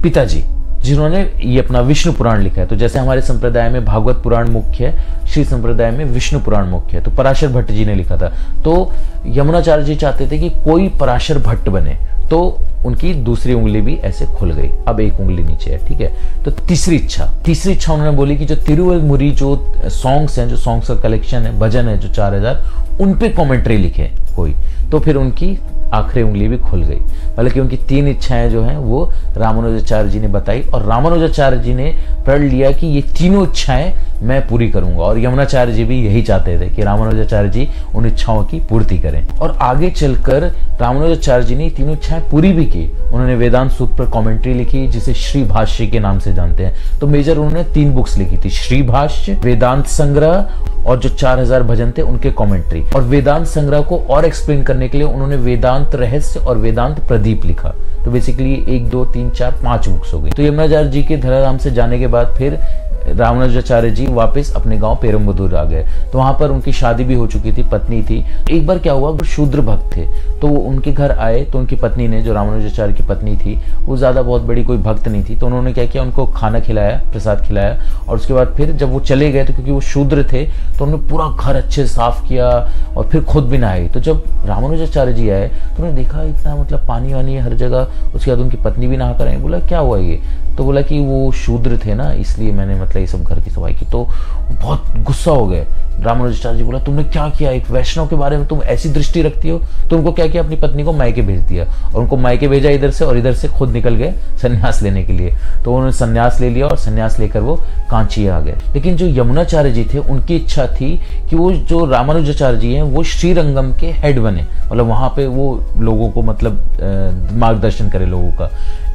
पिताजी, जिन्होंने ये अपना विष्णु पुराण लिखा है। तो जैसे हमारे संप्रदाय में भागवत पुराण मुख्य है, श्री संप्रदाय में विष्णु पुराण मुख्य है। तो पराशर भट्ट जी ने लिखा था। तो यमुनाचार्य जी चाहते थे कि कोई पराशर भट्ट बने, तो उनकी दूसरी उंगली भी ऐसे खुल गई, अब 1 उंगली नीचे है, ठीक है। तो तीसरी इच्छा उन्होंने बोली कि जो तिरुवल्लुमुरी जो सॉन्ग्स हैं, जो सॉन्ग्स का कलेक्शन है, भजन है जो 4000, उन पे कमेंट्री लिखे कोई। तो फिर उनकी आखिरी उंगली भी खुल गई। बल्कि उनकी 3 इच्छाएं जो हैं वो रामानुजाचार्य जी ने बताई, और रामानुजाचार्य जी ने प्रण लिया कि ये तीनों इच्छाएं मैं पूरी करूंगा। और यमुनाचार्य जी भी यही चाहते थे कि रामानुजाचार्य जी उन इच्छाओं की पूर्ति करें। और आगे चलकर रामानुजाचार्य जी ने तीनों इच्छाएं पूरी भी की। उन्होंने वेदांत सूत्र पर कमेंट्री लिखी, जिसे श्री भाष्य के नाम से जानते हैं। तो मेजर उन्होंने 3 बुक्स लिखी थी, श्री भाष्य, वेदांत संग्रह, और जो 4000 भजन थे उनके कमेंट्री। और वेदांत संग्रह को और एक्सप्लेन करने के लिए उन्होंने वेदांत रहस्य और वेदांत प्रदीप लिखा। तो बेसिकली 1, 2, 3, 4, 5 बुक्स हो गई। तो यमुनाचार्य जी के धराधाम से जाने के बाद फिर रामानुजाचार्य जी वापस अपने गांव पेरुम्बदूर आ गए। तो वहां पर उनकी शादी भी हो चुकी थी, पत्नी थी। एक बार क्या हुआ, वो शूद्र भक्त थे, तो वो उनके घर आए। तो उनकी पत्नी ने, जो रामानुजाचार्य की पत्नी थी, वो ज्यादा बहुत बड़ी कोई भक्त नहीं थी। तो उन्होंने क्या किया, उनको खाना खिलाया, प्रसाद खिलाया। और उसके बाद फिर जब वो चले गए, तो क्योंकि वो शूद्र थे, तो उन्होंने पूरा घर अच्छे से साफ किया और फिर खुद भी नहाए। तो जब रामानुजाचार्य जी आए तो उन्होंने देखा इतना मतलब पानी वानी हर जगह। उसके बाद उनकी पत्नी भी नहा कर आई। बोला क्या हुआ ये? तो बोला कि वो शूद्र थे ना, इसलिए मैंने मतलब ये सब घर की सफाई की। तो बहुत गुस्सा हो गए। रामानुजाचार्य जी बोला तुमने क्या किया, एक वैष्णव के बारे में तुम ऐसी दृष्टि रखती हो? तो उनको क्या किया, अपनी पत्नी को मायके भेज दिया। और उनको मायके भेजा इधर से, और इधर से खुद निकल गए संन्यास लेने के लिए। तो उन्होंने संन्यास ले लिया और संन्यास लेकर वो कांची आ गए। लेकिन जो यमुनाचार्य जी थे, उनकी इच्छा थी कि वो जो रामानुजाचार्य जी हैं वो श्रीरंगम के हेड बने, मतलब वहां पे वो लोगों को मतलब मार्गदर्शन करे लोगों का।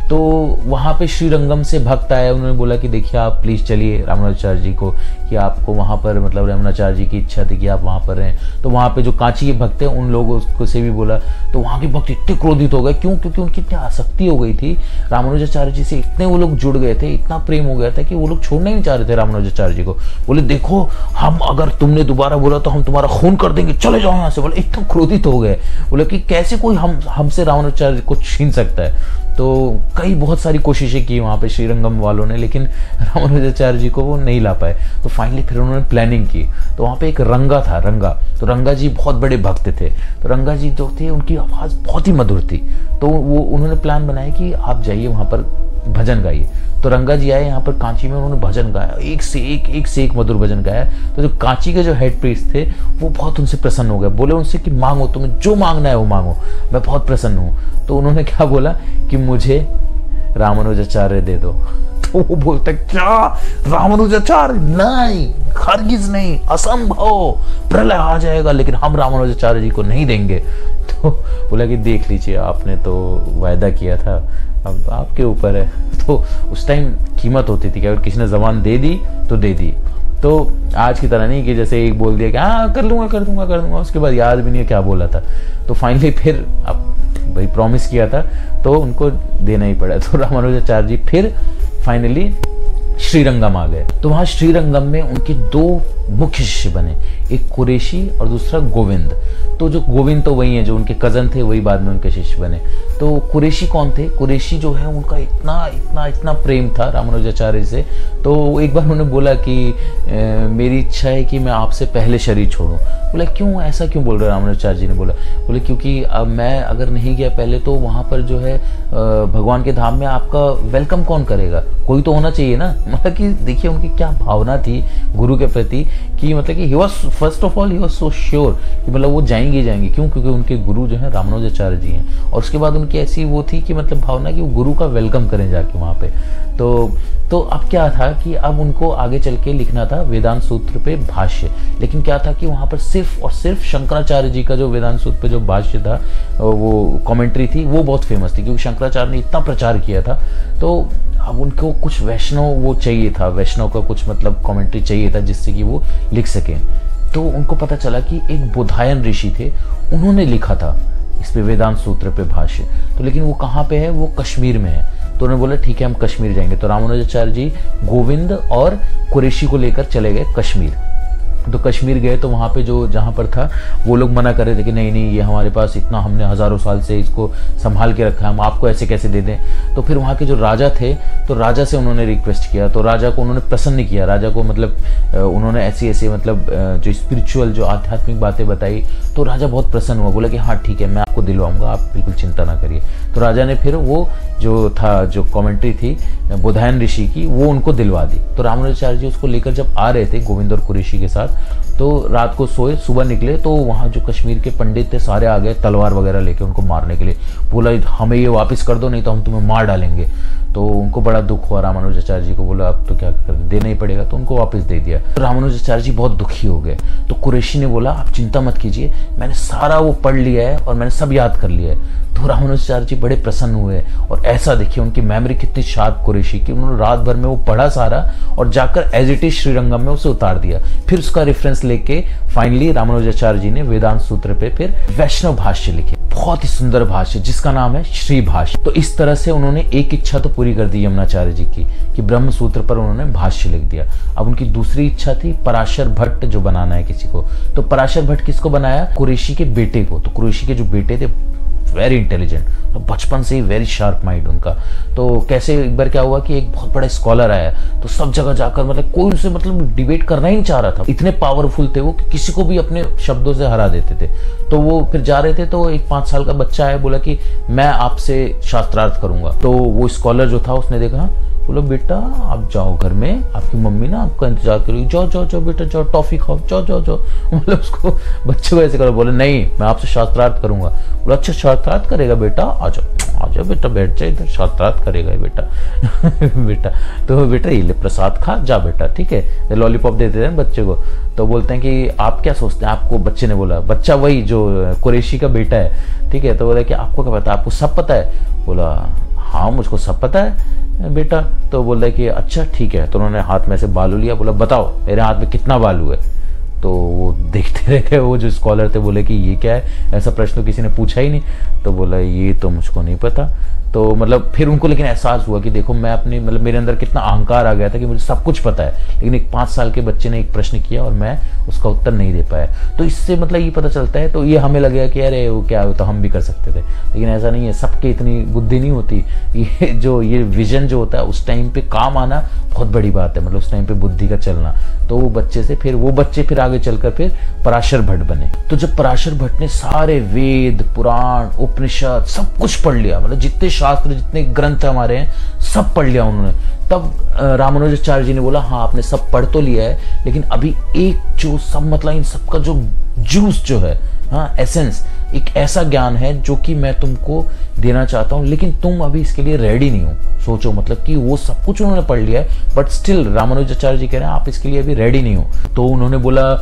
तो वहाँ पे श्रीरंगम से भक्त आया, उन्होंने बोला कि देखिए आप प्लीज़ चलिए रामानुजाचार्य जी को, कि आपको वहाँ पर मतलब रामानुजाचार्य जी की इच्छा थी कि आप वहाँ पर रहें। तो वहाँ पे जो कांची के भक्त हैं उन लोगों को से भी बोला। तो वहाँ के भक्त इतने क्रोधित हो गए, क्यों? क्योंकि उनकी इतनी आसक्ति हो गई थी रामानुजाचार्य जी से, इतने वो लोग जुड़ गए थे, इतना प्रेम हो गया था कि वो लोग छोड़ना ही नहीं चाह रहे थे रामानुजाचार्य जी को। बोले देखो हम, अगर तुमने दोबारा बोला तो हम तुम्हारा खून कर देंगे, चले जाओ यहाँ से। बोले इतना क्रोधित हो गए, बोले कि कैसे कोई हमसे रामानुजाचार्य को छीन सकता है। तो कई बहुत सारी कोशिशें की वहाँ पे श्रीरंगम वालों ने, लेकिन रामानुजाचार्य जी को वो नहीं ला पाए। तो फाइनली फिर उन्होंने प्लानिंग की। तो वहाँ पे एक रंगा था, तो रंगा जी बहुत बड़े भक्त थे। तो रंगा जी जो थे उनकी आवाज़ बहुत ही मधुर थी। तो वो उन्होंने प्लान बनाया कि आप जाइए वहाँ पर भजन गाइए। तो रंगा जी आए यहाँ पर कांची में, उन्होंने भजन गाया, एक से एक मधुर भजन गाया। तो जो कांची के जो हेड प्रीस्ट थे वो बहुत उनसे प्रसन्न हो गए। बोले उनसे कि मांगो, तुम्हें जो मांगना है वो मांगो, मैं बहुत प्रसन्न हूँ। तो उन्होंने क्या बोला कि मुझे रामानुजाचार्य दे दो। तो वो बोलते क्या रामानुजाचार्य? नहीं, हरगिज नहीं, असंभव, प्रलय आ जाएगा, लेकिन हम रामानुजाचार्य जी को नहीं देंगे। तो बोला कि देख लीजिए, आपने तो वायदा किया था, अब आपके ऊपर है। तो उस टाइम कीमत होती थी कि अगर किसी ने जबान दे दी तो दे दी। तो आज की तरह नहीं कि जैसे एक बोल दिया कि हाँ कर दूंगा, उसके बाद याद भी नहीं है क्या बोला था। तो फाइनली फिर अब भाई प्रॉमिस किया था तो उनको देना ही पड़ा। तो रामानुजाचार्य जी फिर फाइनली श्रीरंगम आ गए। तो वहां श्रीरंगम में उनके 2 मुख्य शिष्य बने, एक कुरैशी और दूसरा गोविंद। तो जो गोविंद तो वही है, जो उनके कजन थे वही बाद में उनके शिष्य बने। तो कुरैशी कौन थे? कुरैशी जो है उनका इतना प्रेम था रामानुजाचार्य से। तो एक बार उन्होंने बोला कि मेरी इच्छा है कि मैं आपसे पहले शरीर छोड़ूं। बोला क्यों, ऐसा क्यों बोल रहे? रामानुजाचार्य जी ने बोले क्योंकि अब मैं अगर नहीं गया पहले तो वहां पर जो है भगवान के धाम में आपका वेलकम कौन करेगा? कोई तो होना चाहिए ना। मतलब कि देखिए उनकी क्या भावना थी गुरु के प्रति, कि मतलब कि he was first of all he was so sure कि मतलब वो जाएंगे जाएंगी जाएंगी। क्यों? क्योंकि उनके गुरु जो है रामानुजाचार्य जी हैं, और उसके बाद उनकी ऐसी वो थी कि मतलब भावना कि वो गुरु का वेलकम करें जाके वहाँ पे। तो अब क्या था कि अब उनको आगे चल के लिखना था वेदांत सूत्र पे भाष्य, लेकिन क्या था कि वहाँ पर सिर्फ और सिर्फ शंकराचार्य जी का जो वेदांत सूत्र पे जो भाष्य था, वो कमेंट्री थी, वो बहुत फेमस थी, क्योंकि शंकराचार्य ने इतना प्रचार किया था। तो अब उनको कुछ वैष्णव वो चाहिए था, वैष्णव का कुछ मतलब कमेंट्री चाहिए था जिससे कि वो लिख सकें। तो उनको पता चला कि एक बोधायन ऋषि थे, उन्होंने लिखा था इस पे वेदांत सूत्र पे भाष्य। तो लेकिन वो कहाँ पे है? वो कश्मीर में है। तो उन्होंने बोला ठीक है हम कश्मीर जाएंगे। तो रामानुजाचार्य जी गोविंद और कुरैशी को लेकर चले गए कश्मीर। तो कश्मीर गए तो वहाँ पे जो जहाँ पर था वो लोग मना कर रहे थे कि नहीं नहीं, ये हमारे पास इतना, हमने हज़ारों साल से इसको संभाल के रखा है, हम आपको ऐसे कैसे दे दें। तो फिर वहाँ के जो राजा थे, तो राजा से उन्होंने रिक्वेस्ट किया, तो राजा को उन्होंने प्रसन्न किया। राजा को मतलब उन्होंने ऐसी ऐसी मतलब जो स्पिरिचुअल जो आध्यात्मिक बातें बताई, तो राजा बहुत प्रसन्न हुआ, बोला कि हाँ ठीक है मैं आपको दिलवाऊंगा, आप बिल्कुल चिंता ना करिए। तो राजा ने फिर वो जो था, जो कमेंट्री थी बोधायन ऋषि की, वो उनको दिलवा दी। तो रामानुजाचार्य जी उसको लेकर जब आ रहे थे गोविंद और कुरैशी के साथ, तो रात को सोए, सुबह निकले तो वहाँ जो कश्मीर के पंडित थे सारे आ गए तलवार वगैरह लेके उनको मारने के लिए। बोला हमें ये वापस कर दो नहीं तो हम तुम्हें मार डालेंगे। तो उनको बड़ा दुख हुआ, रामानुजाचार्य जी को बोला अब तो क्या कर, देना ही पड़ेगा, तो उनको वापस दे दिया। तो रामानुजाचार्य जी बहुत दुखी हो गए। तो कुरैशी ने बोला आप चिंता मत कीजिए, मैंने सारा वो पढ़ लिया है और मैंने सब याद कर लिया है। तो रामानुजाचार्य जी बड़े प्रसन्न हुए, और ऐसा देखिए उनकी मेमोरी कितनी शार्प कुरैशी की, उन्होंने रात भर में वो पढ़ा सारा और जाकर एज इट इज श्रीरंगम में उसे उतार दिया। फिर उसका रेफरेंस लेके फाइनली रामानुजाचार्य जी ने वेदांत सूत्र पे फिर वैष्णव भाष्य लिखे, बहुत ही सुंदर भाष्य जिसका नाम है श्री भाष्य। तो इस तरह से उन्होंने एक इच्छा तो पूरी कर दी यमुनाचार्य जी की कि ब्रह्म सूत्र पर उन्होंने भाष्य लिख दिया। अब उनकी दूसरी इच्छा थी पराशर भट्ट जो बनाना है किसी को। तो पराशर भट्ट किसको बनाया? कुरैशी के बेटे को। तो कुरैशी के जो बेटे थे वेरी इंटेलिजेंट, बचपन से ही वेरी शार्प माइंड उनका। तो कैसे एक बार क्या हुआ कि एक बहुत बड़ा स्कॉलर आया, तो सब जगह जाकर मतलब कोई उनसे मतलब डिबेट करना ही नहीं चाह रहा था, इतने पावरफुल थे वो कि किसी को भी अपने शब्दों से हरा देते थे। तो वो फिर जा रहे थे, तो एक 5 साल का बच्चा आया, बोला कि मैं आपसे शास्त्रार्थ करूंगा। तो वो स्कॉलर जो था उसने देखा, बोलो बेटा आप जाओ घर में, आपकी मम्मी ना आपका इंतजार करेगी, जाओ जाओ जाओ बेटा जाओ, टॉफी खाओ, जाओ जाओ जाओ। मतलब उसको बच्चे को ऐसे करो, बोले नहीं मैं आपसे शास्त्रार्थ करूंगा। बोला अच्छा शास्त्रार्थ करेगा बेटा, आ जाओ बेटा, बैठ जाए इधर, शास्त्रार्थ करेगा बेटा। बेटा तो बेटा ये ले प्रसाद खा जा बेटा, ठीक है। लॉलीपॉप देते हैं बच्चे को। तो बोलते हैं कि आप क्या सोचते हैं, आपको, बच्चे ने बोला, बच्चा वही जो कुरैशी का बेटा है, ठीक है। तो बोला कि आपको क्या पता, आपको सब पता है? बोला हाँ मुझको सब पता है बेटा। तो बोल रहा है कि अच्छा ठीक है। तो उन्होंने हाथ में से बालू लिया, बोला बताओ मेरे हाथ में कितना बालू है। तो वो देखते रह गए, वो जो स्कॉलर थे, बोले कि ये क्या है, ऐसा प्रश्न तो किसी ने पूछा ही नहीं। तो बोला ये तो मुझको नहीं पता। तो मतलब फिर उनको लेकिन एहसास हुआ कि देखो मैं अपनी मतलब मेरे अंदर कितना अहंकार आ गया था कि मुझे सब कुछ पता है, लेकिन एक 5 साल के बच्चे ने एक प्रश्न किया और मैं उसका उत्तर नहीं दे पाया। तो इससे मतलब ये पता चलता है, तो ये हमें लगेगा कि अरे वो क्या, तो हम भी कर सकते थे, लेकिन ऐसा नहीं है, सबके इतनी बुद्धि नहीं होती। ये विजन जो होता है उस टाइम पे काम आना बहुत बड़ी बात है, मतलब उस टाइम पे बुद्धि का चलना। तो वो बच्चे फिर आगे चलकर फिर पराशर भट्ट बने। तो जब पराशर भट्ट ने सारे वेद पुराण उपनिषद सब कुछ पढ़ लिया, मतलब जितने शास्त्र जितने ग्रंथ हमारे हैं सब पढ़ लिया उन्होंने, तब रामानुजाचार्य जी ने बोला हाँ आपने सब पढ़ तो लिया है, लेकिन अभी एक जो सब मतलब इन सबका जो जूस जो है, हाँ एसेंस, एक ऐसा ज्ञान है जो कि मैं तुमको देना चाहता हूं, लेकिन तुम अभी इसके लिए रेडी नहीं हो। सोचो मतलब कि वो सब कुछ उन्होंने पढ़ लिया है, बट स्टिल रामानुजाचार्य जी कह रहे हैं आप इसके लिए अभी रेडी नहीं हो। तो उन्होंने बोला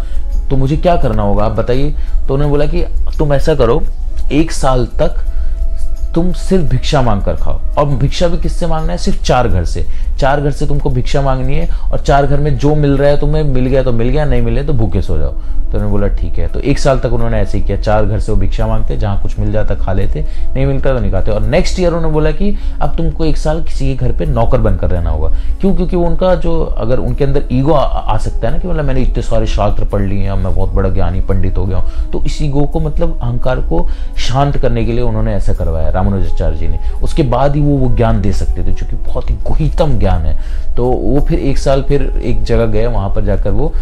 तो मुझे क्या करना होगा आप बताइए। तो उन्होंने बोला कि तुम ऐसा करो, 1 साल तक तुम सिर्फ भिक्षा मांग कर खाओ, और भिक्षा भी किससे मांगना है, सिर्फ 4 घर से। 4 घर से तुमको भिक्षा मांगनी है, और 4 घर में जो मिल रहा है तुम्हें, मिल गया तो मिल गया, नहीं मिले तो भूखे सो जाओ। तो उन्होंने बोला ठीक है। तो 1 साल तक उन्होंने ऐसे ही किया, 4 घर से वो भिक्षा मांगते, जहां कुछ मिल जाता खा लेते, नहीं मिलता तो नहीं खाते। और नेक्स्ट ईयर उन्होंने बोला कि अब तुमको 1 साल किसी के घर पे नौकर बनकर रहना होगा। क्यों? क्योंकि वो उनका जो, अगर उनके अंदर ईगो आ सकता है ना कि मतलब मैंने इतने सारे शास्त्र पढ़ लिए हैं, मैं बहुत बड़ा ज्ञानी पंडित हो गया हूँ, तो इस ईगो को मतलब अहंकार को शांत करने के लिए उन्होंने ऐसा करवाया रामानुजाचार्य जी ने। उसके बाद ही वो ज्ञान दे सकते थे, जो कि बहुत ही गुहितम ज्ञान है। तो वो फिर 1 साल फिर एक जगह गए, वहां पर जाकर वो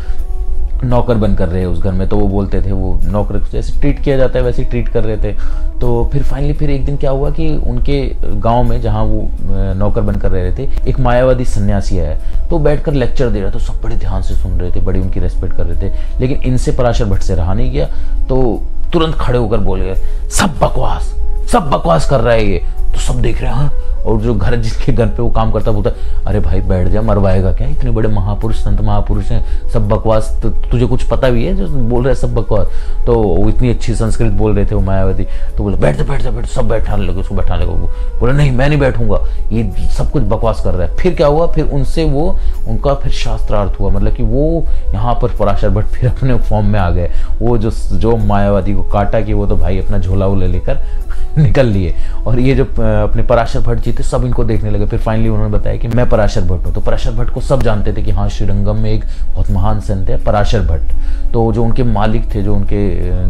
नौकर बनकर रहे उस घर में। तो वो बोलते थे, वो नौकर जैसे ट्रीट किया जाता है वैसे ही ट्रीट कर रहे थे। तो फिर फाइनली फिर एक दिन क्या हुआ कि उनके गांव में जहां वो नौकर बनकर रह रहे थे, एक मायावादी सन्यासी आया। तो बैठकर लेक्चर दे रहा, तो सब बड़े ध्यान से सुन रहे थे, बड़ी उनकी रेस्पेक्ट कर रहे थे, लेकिन इनसे पराशर भट्ट से रहा नहीं गया। तो तुरंत खड़े होकर बोल गए, सब बकवास कर रहा है ये। तो सब देख रहे हैं, हाँ। और जो घर जिसके घर पे वो काम करता बोलता है, अरे भाई बैठ जा, मरवाएगा क्या, इतने बड़े महापुरुष संत महापुरुष हैं, सब बकवास, तो तुझे कुछ पता भी है जो बोल रहे हैं सब बकवास। तो वो इतनी अच्छी संस्कृत बोल रहे थे वो मायावती, तो बोले बैठ जा, सब बैठाने लगे, उसको बैठाने लगे। बोले नहीं मैं नहीं बैठूंगा, ये सब कुछ बकवास कर रहा है। फिर क्या हुआ, फिर उनसे वो उनका फिर शास्त्रार्थ हुआ, मतलब कि वो यहाँ पर पराशर भट्ट फिर अपने फॉर्म में आ गए। वो जो मायावती को काटा कि वो तो भाई अपना झोला वोला लेकर निकल लिए। और ये जो अपने पराशर भट्ट जी थे सब इनको देखने लगे। फिर फाइनली उन्होंने बताया कि मैं पराशर भट्ट हूँ। तो पराशर भट्ट को सब जानते थे कि हाँ श्रीरंगम में एक बहुत महान संत है पराशर भट्ट। तो जो उनके मालिक थे, जो उनके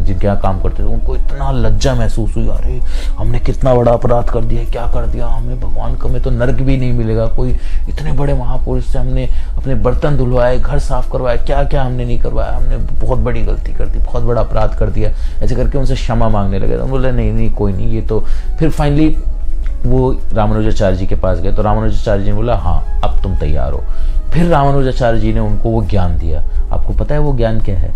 जिनके यहाँ काम करते थे, उनको इतना लज्जा महसूस हुई, अरे हमने कितना बड़ा अपराध कर दिया, क्या कर दिया हमें, भगवान को में तो नर्क भी नहीं मिलेगा, कोई इतने बड़े महापुरुष से हमने अपने बर्तन धुलवाए, घर साफ करवाया, क्या क्या हमने नहीं करवाया, हमने बहुत बड़ी गलती कर दी, बहुत बड़ा अपराध कर दिया। ऐसे करके उनसे क्षमा मांगने लगे। तो बोले नहीं कोई नहीं, ये तो। फिर फाइनली वो रामानुजाचार्य जी के पास गए। तो रामानुजाचार्य जी ने बोला हाँ अब तुम तैयार हो। फिर रामानुजाचार्य जी ने उनको वो ज्ञान दिया। आपको पता है वो ज्ञान क्या है?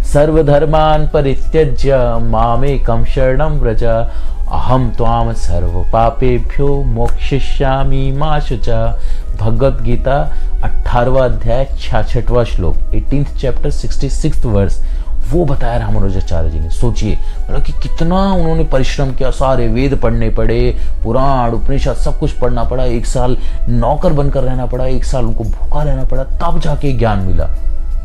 सर्वधर्मान परित्यज्य मामेकं शरणं व्रज अहम त्वाम सर्व पापेभ्यो मोक्षयिष्यामि मा शुचा। भगवद गीता 18वां अध्याय 66वां श्लोक, 18th चैप्टर 66th वर्स, वो बताया रामानुजाचार्य जी ने। सोचिए मतलब कि कितना उन्होंने परिश्रम किया, सारे वेद पढ़ने पड़े, पुराण उपनिषद सब कुछ पढ़ना पड़ा, 1 साल नौकर बनकर रहना पड़ा, 1 साल उनको भूखा रहना पड़ा, तब जाके ज्ञान मिला।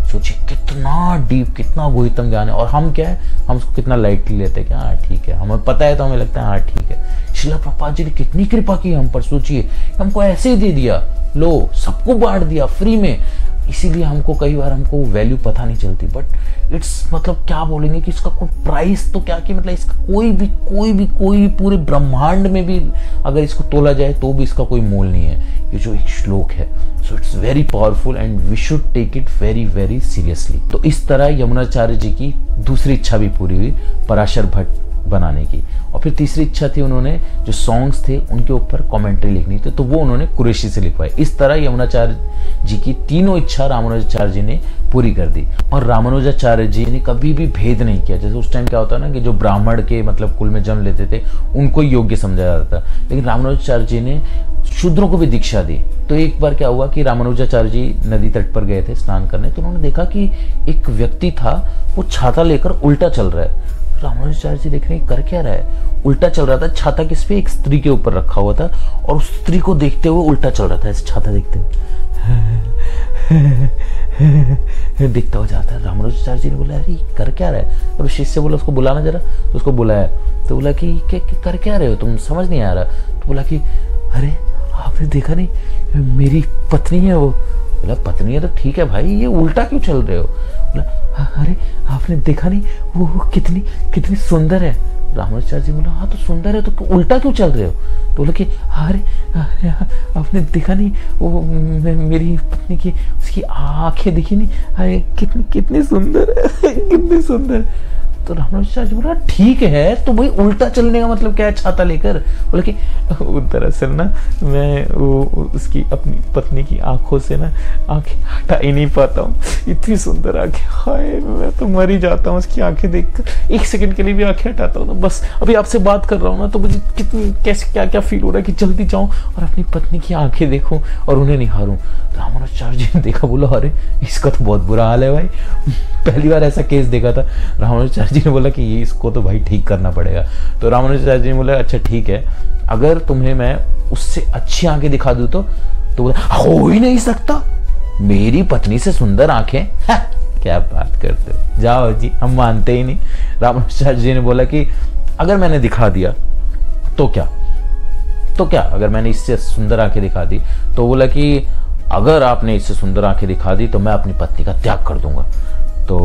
सोचिए कितना डीप, कितना गुहितम ज्ञान है। और हम क्या है, हम उसको कितना लाइटली लेते हैं कि हाँ ठीक है, हमें पता है तो हमें लगता है हाँ ठीक है। श्रील प्रभुपाद जी ने कितनी कृपा की हम पर, सोचिए हमको ऐसे ही दे दिया, लो सबको बांट दिया फ्री में। इसीलिए हमको कई बार हमको वैल्यू पता नहीं चलती, बट इट्स मतलब क्या बोलेंगे कि इसका कोई प्राइस तो क्या, कि मतलब इसका कोई भी पूरे ब्रह्मांड में भी अगर इसको तोला जाए तो भी इसका कोई मोल नहीं है। ये जो एक श्लोक है, so it's very powerful and we should take it very very seriously. तो इस तरह यमुनाचार्य जी की दूसरी इच्छा भी पूरी हुई, पराशर भट्ट बनाने की। और फिर तीसरी इच्छा थी, उन्होंने जो सॉन्ग्स थे उनके ऊपर कमेंट्री लिखनी थी, तो वो उन्होंने कुरैशी से लिखवाई। इस तरह यमुनाचार्य जी की तीनों इच्छा रामानुजाचार्य जी ने पूरी कर दी। और रामानुजाचार्य जी ने कभी भी भेद नहीं किया। जैसे उस टाइम क्या होता है ना कि जो ब्राह्मण के मतलब कुल में जन्म लेते थे उनको योग्य समझा जाता था, लेकिन रामानुजाचार्य जी ने शूद्रों को भी दीक्षा दी। तो एक बार क्या हुआ कि रामानुजाचार्य जी नदी तट पर गए थे स्नान करने, तो उन्होंने देखा कि एक व्यक्ति था वो छाता लेकर उल्टा चल रहा है। रामानुजाचार्य जी देख रहे हैं कर क्या रहा है, उल्टा चल रहा था। छाता किस पे, एक स्त्री के ऊपर रखा हुआ था और उस स्त्री को देखते हुए उल्टा चल रहा था, ऐसे छाता देखते हुए दिखता हुआ जाता है। रामानुजाचार्य जी ने बोला अरे कर क्या रहा है। अब शिष्य से बोला उसको बुलाना जरा, तो उसको बुलाया। तो बोला कि कर क्या रहे हो तुम, समझ नहीं आ रहा। तो बोला कि अरे आपने देखा नहीं मेरी पत्नी है वो। बोला पत्नी है तो ठीक है भाई, ये उल्टा क्यों चल रहे हो। बोला अरे आपने देखा नहीं वो कितनी सुंदर है। रामानुजाचार्य जी बोला हाँ तो सुंदर है तो उल्टा क्यों चल रहे हो। तो बोला कि अरे आपने देखा नहीं वो मेरी पत्नी की उसकी आंखें देखी नहीं, अरे कितनी सुंदर है कितनी सुंदर। तो रामानुजाचार्य जी बोला ठीक है तो भाई उल्टा चलने का मतलब क्या है छाता लेकर। बोले कि दरअसल ना मैं वो उसकी अपनी पत्नी की आंखों से ना आंखें हटा ही नहीं पाता हूँ, इतनी सुंदर आंखें, हाय मैं तो मर ही जाता हूँ उसकी आंखें देखकर। 1 सेकंड के लिए भी आंखें हटाता हूँ तो बस अभी आपसे बात कर रहा हूँ ना तो मुझे कितनी कैसे क्या फील हो रहा है कि जल्दी जाऊँ और अपनी पत्नी की आंखें देखूँ और उन्हें निहारूँ। रामानुजाचार्य जी ने देखा, बोला अरे इसका तो बहुत बुरा हाल है भाई, पहली बार ऐसा केस देखा था। रामानुजाचार्य जी ने बोला कि ये इसको तो भाई ठीक करना पड़ेगा। तो रामानुजाचार्य जी ने बोला अच्छा ठीक है, अगर तुम्हें मैं उससे अच्छी आंखें दिखा दूं तो बोला हो ही नहीं सकता, मेरी पत्नी से सुंदर आंखें, क्या बात करते हो, जाओ जी हम मानते ही नहीं। रामानुजाचार्य जी ने बोला कि अगर मैंने दिखा दिया तो क्या अगर मैंने इससे सुंदर आंखें दिखा दी। तो बोला कि अगर आपने इससे सुंदर आंखें दिखा दी तो मैं अपनी पत्नी का त्याग कर दूंगा। तो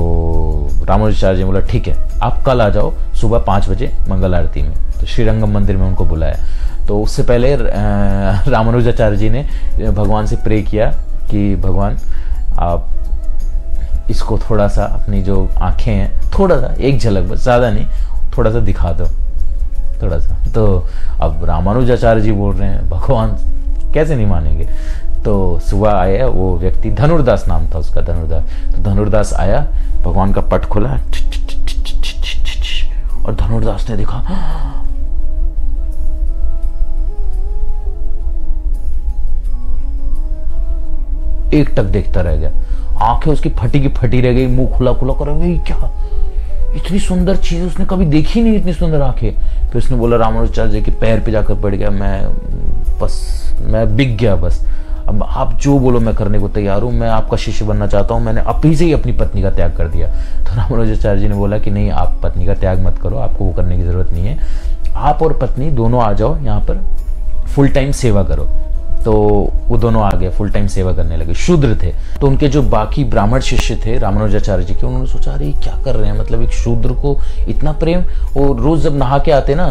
रामानुजाचार्य जी ने बोला ठीक है आप कल आ जाओ सुबह 5 बजे मंगल आरती में। तो श्रीरंगम मंदिर में उनको बुलाया। तो उससे पहले रामानुजाचार्य जी ने भगवान से प्रे किया कि भगवान आप इसको थोड़ा सा अपनी जो आंखें हैं थोड़ा सा, एक झलक बस, ज़्यादा नहीं, थोड़ा सा दिखा दो थोड़ा सा। तो अब रामानुजाचार्य जी बोल रहे हैं भगवान कैसे नहीं मानेंगे। तो सुबह आया वो व्यक्ति, धनुर्दास नाम था उसका, धनुर्दास। तो धनुर्दास आया, भगवान का पट खोला, धनुर्दास ने देखा, एक टक देखता रह गया, आंखें उसकी फटी की फटी रह गई, मुंह खुला खुला कर गई, क्या इतनी सुंदर चीज उसने कभी देखी नहीं, इतनी सुंदर आंखें। फिर उसने बोला रामानुजाचार्य के पैर पे जाकर पड़ गया, मैं बिक गया, बस अब आप जो बोलो मैं करने को तैयार हूँ, मैं आपका शिष्य बनना चाहता हूँ, मैंने अभी से ही अपनी पत्नी का त्याग कर दिया। तो रामानुजाचार्य जी ने बोला कि नहीं, आप पत्नी का त्याग मत करो, आपको वो करने की जरूरत नहीं है, आप और पत्नी दोनों आ जाओ यहाँ पर, फुल टाइम सेवा करो। तो वो दोनों आ गए, फुल टाइम सेवा करने लगे। शूद्र थे, तो उनके जो बाकी ब्राह्मण शिष्य थे रामानुजाचार्य जी के, उन्होंने सोचा अरे क्या कर रहे हैं, मतलब एक शूद्र को इतना प्रेम। और रोज जब नहा के आते ना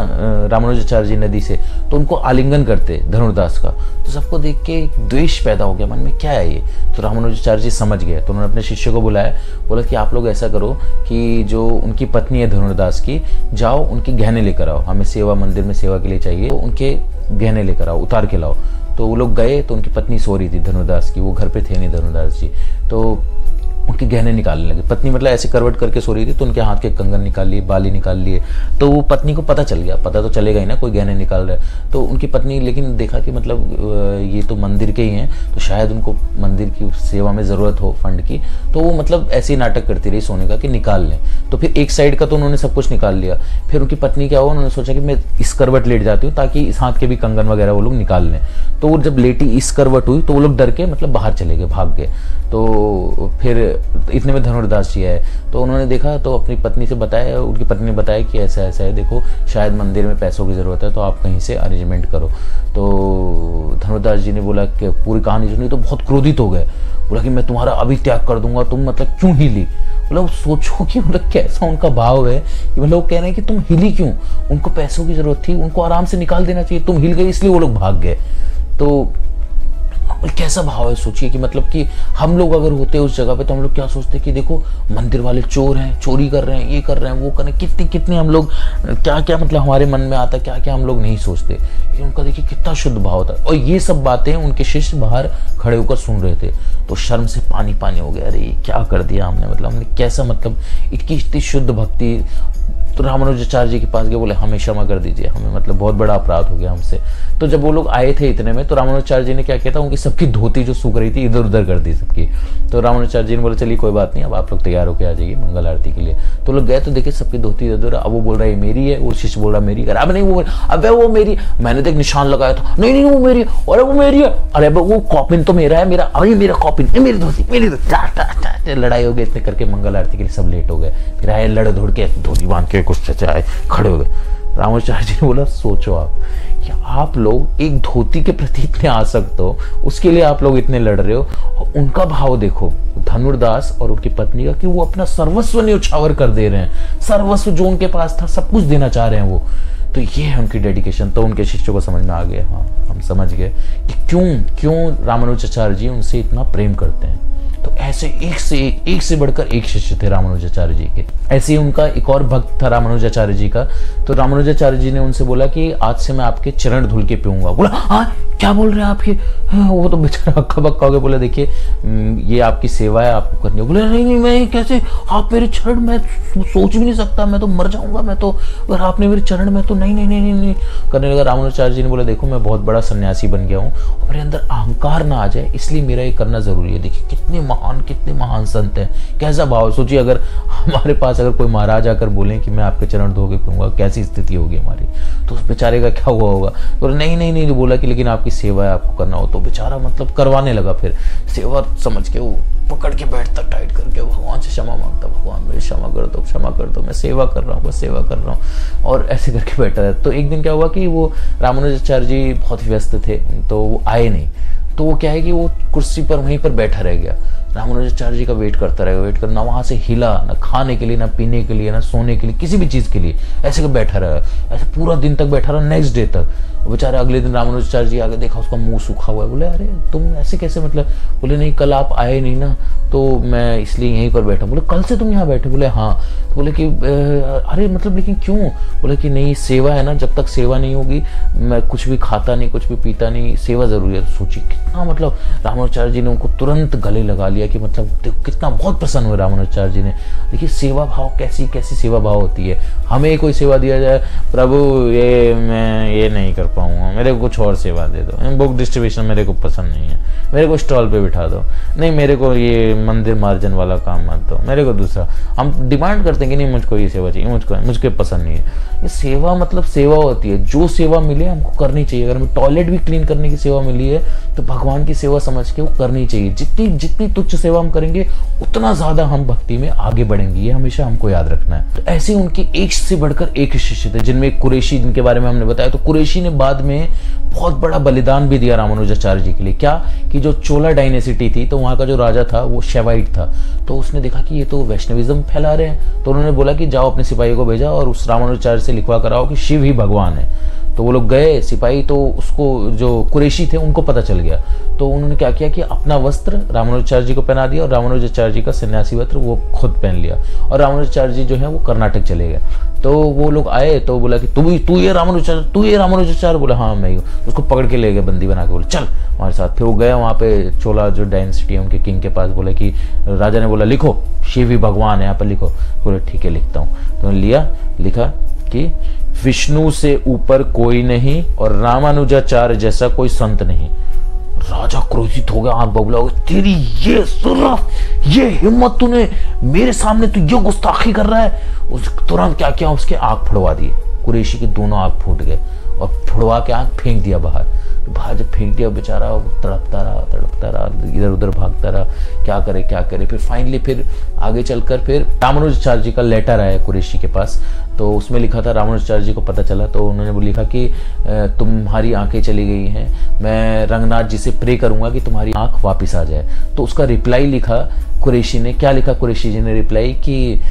रामानुजाचार्य जी नदी से, तो उनको आलिंगन करते धनुर्दास का, तो सबको देख के द्वेष पैदा हो गया मन में, क्या है ये। तो रामानुजाचार्य जी समझ गए, तो उन्होंने अपने शिष्य को बुलाया, बोला कि आप लोग ऐसा करो कि जो उनकी पत्नी है धनुर्दास की, जाओ उनके गहने लेकर आओ, हमें सेवा मंदिर में सेवा के लिए चाहिए, तो उनके गहने लेकर आओ, उतार के लाओ। तो वो लोग गए, तो उनकी पत्नी सो रही थी धनुर्दास की, वो घर पे थे नहीं धनुर्दास जी, तो उनके गहने निकालने लगे। पत्नी मतलब ऐसे करवट करके सो रही थी, तो उनके हाथ के कंगन निकाल लिए, बाली निकाल लिए। तो वो पत्नी को पता चल गया, पता तो चलेगा ही ना कोई गहने निकाल रहा है। तो उनकी पत्नी लेकिन देखा कि मतलब ये तो मंदिर के ही हैं, तो शायद उनको मंदिर की सेवा में ज़रूरत हो फंड की, तो वो मतलब ऐसे ही नाटक करती रही सोने का कि निकाल लें। तो फिर एक साइड का तो उन्होंने सब कुछ निकाल लिया। फिर उनकी पत्नी क्या हुआ, उन्होंने सोचा कि मैं इस करवट लेट जाती हूँ ताकि इस हाथ के भी कंगन वगैरह वो लोग निकाल लें। तो वो जब लेटी इस करवट हुई, तो वो लोग डर के मतलब बाहर चले गए, भाग गए। तो फिर इतने में धनुर्दास जी आए, तो उन्होंने देखा, तो अपनी पत्नी से बताया, उनकी पत्नी ने बताया कि ऐसा ऐसा है, देखो शायद मंदिर में पैसों की ज़रूरत है, तो आप कहीं से अरेंजमेंट करो। तो धनुर्दास जी ने बोला कि पूरी कहानी सुनी, तो बहुत क्रोधित हो गए, बोला कि मैं तुम्हारा अभी त्याग कर दूंगा, तुम मतलब क्यों हिली। मतलब सोचो कि मतलब कैसा उनका भाव है कि मतलब वो कह रहे हैं कि तुम हिली क्यों, उनको पैसों की जरूरत थी, उनको आराम से निकाल देना चाहिए, तुम हिल गई इसलिए वो लोग भाग गए। तो कैसा भाव है, सोचिए कि मतलब कि हम लोग अगर होते उस जगह पे, तो हम लोग क्या सोचते कि देखो मंदिर वाले चोर हैं, चोरी कर रहे हैं, ये कर रहे हैं, वो कर रहे हैं, कितने कितने हम लोग क्या क्या मतलब हमारे मन में आता, क्या क्या हम लोग नहीं सोचते। लेकिन उनका देखिए कितना शुद्ध भाव था। और ये सब बातें उनके शिष्य बाहर खड़े होकर सुन रहे थे, तो शर्म से पानी पानी हो गया, अरे क्या कर दिया हमने, मतलब हमने कैसा, मतलब इतनी शुद्ध भक्ति। तो रामानुजाचार्य जी के पास गए, बोले हमें क्षमा कर दीजिए, हमें मतलब बहुत बड़ा अपराध हो गया हमसे। तो जब वो लोग आए थे इतने में, तो रामानुजाचार्य जी ने क्या किया था, उनकी सबकी धोती जो सूख रही थी इधर उधर कर दी सबकी। तो रामानुजाचार्य जी ने बोला चलिए कोई बात नहीं, अब आप लोग तैयार होकर आ जाइए मंगल आरती के लिए। तो लोग गए, तो देखिए सबकी धोती इधर उधर। अब वो बोल रहा है मेरी है, वो शिष्य बोल रहा मेरी है, अब नहीं वो, अब वो मेरी, मैंने तो एक निशान लगाया था, नहीं नहीं वो मेरी, अरे वो मेरी है, अरे वो कॉपिन तो मेरा है, मेरा, अरे मेरा कॉपिन, मेरी धोती, मेरी धोती। लड़ाई हो गई, इतने करके मंगल आरती के लिए सब लेट हो गए। फिर आए लड़ धोड़ के धोती बांध के कुछ चचा आए, खड़े हो गए। रामानुजाचार्य जी ने बोला सोचो आप कि आप लोग एक धोती के प्रति इतने आसक्त हो, उसके लिए आप लोग इतने लड़ रहे हो। और उनका भाव देखो धनुर्दास और उनकी पत्नी का, कि वो अपना सर्वस्व न्यौछावर कर दे रहे हैं, सर्वस्व जो उनके पास था सब कुछ देना चाह रहे हैं वो। तो ये है उनकी डेडिकेशन। तो उनके शिष्यों को समझ में आ गया, हाँ हम समझ गए कि क्यों रामानुजाचार्य जी उनसे इतना प्रेम करते हैं। तो ऐसे एक से बढ़कर एक शिष्य थे रामानुजाचार्य जी के। ऐसे ही उनका एक और भक्त था रामानुजाचार्य जी का। तो रामानुजाचार्य जी ने उनसे बोला कि आज से मैं आपके चरण धुल के पीऊंगा। बोला हाँ क्या बोल रहे हैं आप ये, वो तो बेचारा हक्का बक्का हो गया। बोला देखिए ये आपकी सेवा है, आपको करनी है। बोले नहीं नहीं मैं कैसे, आप मेरे चरण, मैं सोच भी नहीं सकता, मैं तो मर जाऊंगा, मैं तो, अगर आपने मेरे चरण में, तो नहीं नहीं नहीं नहीं करने लगा। रामानुजाचार्य जी ने बोला देखो मैं बहुत बड़ा सन्यासी बन गया हूँ, मेरे अंदर अहंकार ना आ जाए, इसलिए मेरा ये करना जरूरी है। देखिए कितने महान संत हैं, कैसा भाव। सोचिए अगर हमारे पास अगर कोई महाराज आकर बोले कि मैं आपके चरण धो के पीऊंगा, कैसी स्थिति होगी हमारी, तो उस बेचारे का क्या हुआ होगा। तो नहीं नहीं नहीं बोला कि लेकिन आपकी सेवा है, आपको करना हो। तो बेचारा मतलब करवाने लगा, फिर सेवा समझ के वो पकड़ के बैठता टाइट करके, भगवान से क्षमा मांगता, भगवान मेरी क्षमा कर दो, क्षमा कर दो, मैं सेवा कर रहा हूँ, बस सेवा कर रहा हूँ, और ऐसे करके बैठा है। तो एक दिन क्या हुआ कि वो रामानुजाचार्य जी बहुत व्यस्त थे, तो वो आए नहीं। तो वो क्या है कि वो कुर्सी पर वहीं पर बैठा रह गया। रामानुजाचार्य जी का वेट करता रहेगा, वेट करना, वहां से हिला ना, खाने के लिए ना, पीने के लिए ना, सोने के लिए, किसी भी चीज के लिए, ऐसे कर बैठा रहा, ऐसे पूरा दिन तक बैठा रहा, नेक्स्ट डे तक। बेचारा अगले दिन रामानुजाचार्य जी आगे देखा उसका मुंह सूखा हुआ है। बोले अरे तुम ऐसे कैसे, मतलब, बोले नहीं कल आप आए नहीं ना, तो मैं इसलिए यहीं पर बैठा। बोले कल से तुम यहाँ बैठे? बोले हाँ। तो बोले कि अरे मतलब लेकिन क्यों? बोले कि नहीं सेवा है ना, जब तक सेवा नहीं होगी मैं कुछ भी खाता नहीं, कुछ भी पीता नहीं, सेवा जरूरी है। सोचिए कितना मतलब रामानुजाचार्य जी ने उनको तुरंत गले लगा लिया। लिया कि मतलब देखो कितना बहुत प्रसन्न हुए रामानुजाचार्य जी ने। देखिए सेवा भाव कैसी कैसी सेवा भाव होती है। हमें कोई सेवा दिया जाए, प्रभु ये मैं ये नहीं कर पाऊंगा, मेरे को कुछ और सेवा दे दो, बुक डिस्ट्रीब्यूशन मेरे को पसंद नहीं है, मेरे को स्टॉल पे बिठा दो, नहीं मेरे को ये मंदिर मार्जन वाला काम मत दो, मेरे को दूसरा। हम डिमांड करते हैं कि नहीं मुझको ये सेवा चाहिए, मुझको पसंद नहीं है। ये सेवा मतलब सेवा होती है, जो सेवा मिले हमको करनी चाहिए। अगर हमें टॉयलेट भी क्लीन करने की सेवा मिली है तो भगवान की सेवा समझ के वो करनी चाहिए। जितनी जितनी तुच्छ सेवा हम करेंगे उतना ज्यादा हम भक्ति में आगे बढ़ेंगे, ये हमेशा हमको याद रखना है। तो ऐसे उनके एक से बढ़कर एक शिष्य थे, जिनमें कुरैशी, जिनके बारे में हमने बताया। तो कुरैशी ने बाद में बहुत बड़ा बलिदान भी दिया रामानुजाचार्य जी के लिए। क्या कि जो चोला डायनेसिटी थी, तो वहां का जो राजा था वो शैवाइट था। तो उसने देखा कि ये तो वैष्णविज्म फैला रहे हैं, तो उन्होंने बोला कि जाओ अपने सिपाही को भेजा और उस रामानुजाचार्य से लिखवा कराओ कि शिव ही भगवान है। तो वो लोग गए सिपाही, तो उसको जो कुरैशी थे उनको पता चल गया। तो उन्होंने क्या किया कि अपना वस्त्र रामानुजाचार्य जी को पहना दिया और रामानुजाचार्य जी का सन्यासी वस्त्र वो खुद पहन लिया। और रामानुजाचार्य जी जो है वो कर्नाटक चले गए। तो वो लोग आए तो बोला कि तू ये रामानुजाचार्य, बोला हाँ मैं ही हूँ। उसको पकड़ के ले गए बंदी बना के, बोले चल हमारे साथ। फिर वो गए वहाँ पे चोला जो डायनेसिटी है उनके किंग के पास, बोला कि राजा ने बोला लिखो शिव ही भगवान है, यहाँ पर लिखो। बोले ठीक है लिखता हूँ। तो लिखा कि विष्णु से ऊपर कोई नहीं और रामानुजाचार्य जैसा कोई संत नहीं। राजा क्रोधित हो गया, आंख बबूला हो गया, तेरी ये सुरफ, ये हिम्मत, तूने मेरे सामने तू ये गुस्ताखी कर रहा है। उस तुरंत क्या किया, उसके आंख फुड़वा दिए। कुरैशी के दोनों आंख फूट गए और फुड़वा के आंख फेंक दिया बाहर। तो बाहर जब फेंक दिया बेचारा तड़पता रहा, इधर उधर भागता रहा, क्या करे। फिर फाइनली फिर आगे चलकर फिर रामानुजाचार्य जी का लेटर आया कुरैशी के पास। तो उसमें लिखा था, रामानुजाचार्य जी को पता चला तो उन्होंने वो लिखा कि तुम्हारी आंखें चली गई हैं, मैं रंगनाथ जी से प्रे करूंगा कि तुम्हारी आंख वापस आ जाए। तो उसका रिप्लाई लिखा कुरैशी ने, क्या लिखा कुरैशी जी ने रिप्लाई कि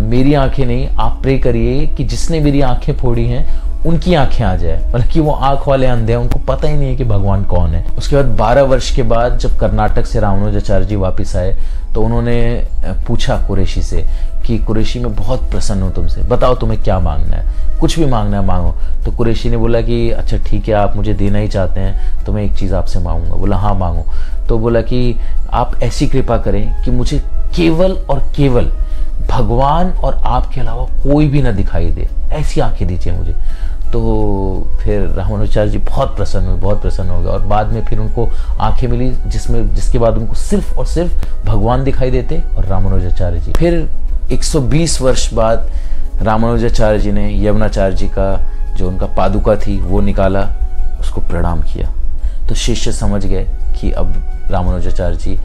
मेरी आंखें नहीं, आप प्रे करिए कि जिसने मेरी आंखें फोड़ी हैं उनकी आंखें आ जाए। मतलब कि वो आंख वाले अंधे हैं, उनको पता ही नहीं है कि भगवान कौन है। उसके बाद 12 वर्ष के बाद जब कर्नाटक से रामानुजाचार्य जी वापस आए तो उन्होंने पूछा कुरैशी से कि कुरैशी मैं बहुत प्रसन्न हूँ तुमसे, बताओ तुम्हें क्या मांगना है, कुछ भी मांगना है मांगो। तो कुरैशी ने बोला कि अच्छा ठीक है, आप मुझे देना ही चाहते हैं तो मैं एक चीज़ आपसे मांगूंगा। बोला हाँ मांगो। तो बोला कि आप ऐसी कृपा करें कि मुझे केवल और केवल भगवान और आपके अलावा कोई भी ना दिखाई दे, ऐसी आंखें दीजिए मुझे। तो फिर रामानुजाचार्य जी बहुत प्रसन्न हो गए और बाद में फिर उनको आंखें मिली जिसके बाद उनको सिर्फ और सिर्फ भगवान दिखाई देते और रामानुजाचार्य जी। फिर 120 वर्ष बाद रामानुजाचार्य जी ने यमुनाचार्य जी का जो उनका पादुका थी वो निकाला, उसको प्रणाम किया। तो शिष्य समझ गए कि अब रामानुजाचार्य जी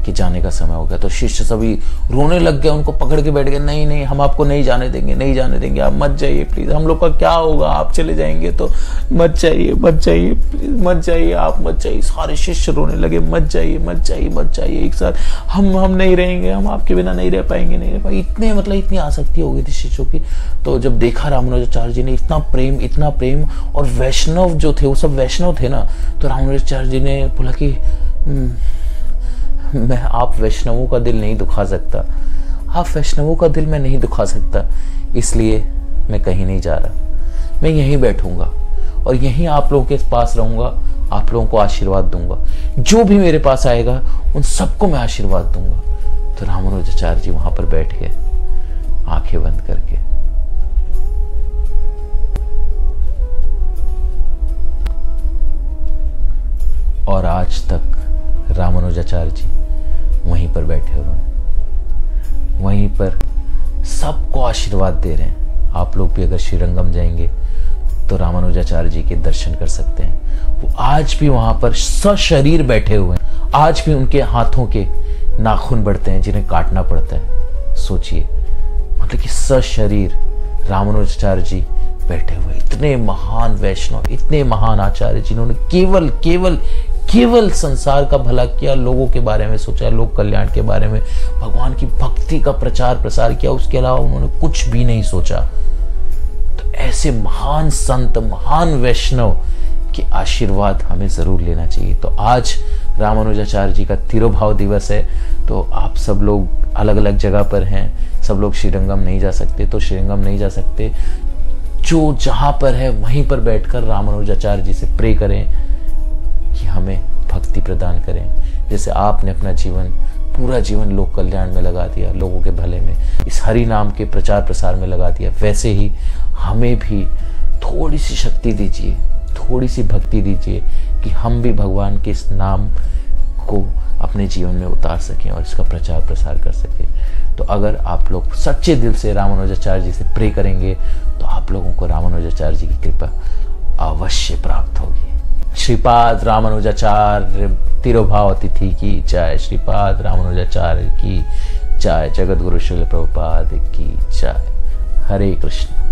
कि जाने का समय हो गया। तो शिष्य सभी रोने लग गए, उनको पकड़ के बैठ गए, नहीं हम आपको नहीं जाने देंगे, आप मत जाइए प्लीज, हम लोग का क्या होगा, आप चले जाएंगे तो मत जाइए प्लीज, मत जाइए, आप मत जाइए। सारे शिष्य रोने लगे, मत जाइए एक साथ, हम नहीं रहेंगे, हम आपके बिना नहीं रह पाएंगे। इतनी आसक्ति हो गई थी शिष्यों की। तो जब देखा रामानुजाचार्य जी ने इतना प्रेम और वैष्णव जो थे वो सब वैष्णव थे ना, तो रामानुजाचार्य जी ने बोला कि मैं आप वैष्णवों का दिल नहीं दुखा सकता, इसलिए मैं कहीं नहीं जा रहा, मैं यहीं बैठूंगा और यहीं आप लोगों के पास रहूंगा, आप लोगों को आशीर्वाद दूंगा, जो भी मेरे पास आएगा उन सबको मैं आशीर्वाद दूंगा। तो रामानुजाचार्य जी वहां पर बैठ गए आंखें बंद करके। और आज तक रामानुजाचार्य जी वहीं पर बैठे हुए हैं, वहीं पर सबको आशीर्वाद दे रहे हैं। आप लोग भी अगर श्रीरंगम जाएंगे तो रामानुजाचार्य जी के दर्शन कर सकते हैं। वो आज भी वहां पर सशरीर बैठे हुए हैं, आज भी उनके हाथों के नाखून बढ़ते हैं जिन्हें काटना पड़ता है। सोचिए, मतलब कि सशरीर रामानुजाचार्य जी बैठे हुए, इतने महान वैष्णव, इतने महान आचार्य जिन्होंने केवल संसार का भला किया, लोगों के बारे में सोचा, लोक कल्याण के बारे में, भगवान की भक्ति का प्रचार प्रसार किया, उसके अलावा उन्होंने कुछ भी नहीं सोचा। तो ऐसे महान संत, महान वैष्णव के आशीर्वाद हमें जरूर लेना चाहिए। तो आज रामानुजाचार्य जी का तिरोभाव दिवस है, तो आप सब लोग अलग अलग जगह पर हैं, सब लोग श्रीरंगम नहीं जा सकते तो श्रीरंगम नहीं जा सकते, जो जहां पर है वहीं पर बैठकर रामानुजाचार्य जी से प्रे करें कि हमें भक्ति प्रदान करें, जैसे आपने अपना जीवन पूरा जीवन लोक कल्याण में लगा दिया, लोगों के भले में, इस हरि नाम के प्रचार प्रसार में लगा दिया, वैसे ही हमें भी थोड़ी सी शक्ति दीजिए, थोड़ी सी भक्ति दीजिए कि हम भी भगवान के इस नाम को अपने जीवन में उतार सकें और इसका प्रचार प्रसार कर सकें। तो अगर आप लोग सच्चे दिल से रामानुजाचार्य जी से प्रे करेंगे तो आप लोगों को रामानुजाचार्य जी की कृपा अवश्य प्राप्त होगी। श्रीपाद रामानुजाचार्य तिरुभाव तिथि की जय। श्रीपाद रामानुजाचार्य की जय। जगत गुरु श्रील प्रभुपाद की जय। हरे कृष्ण।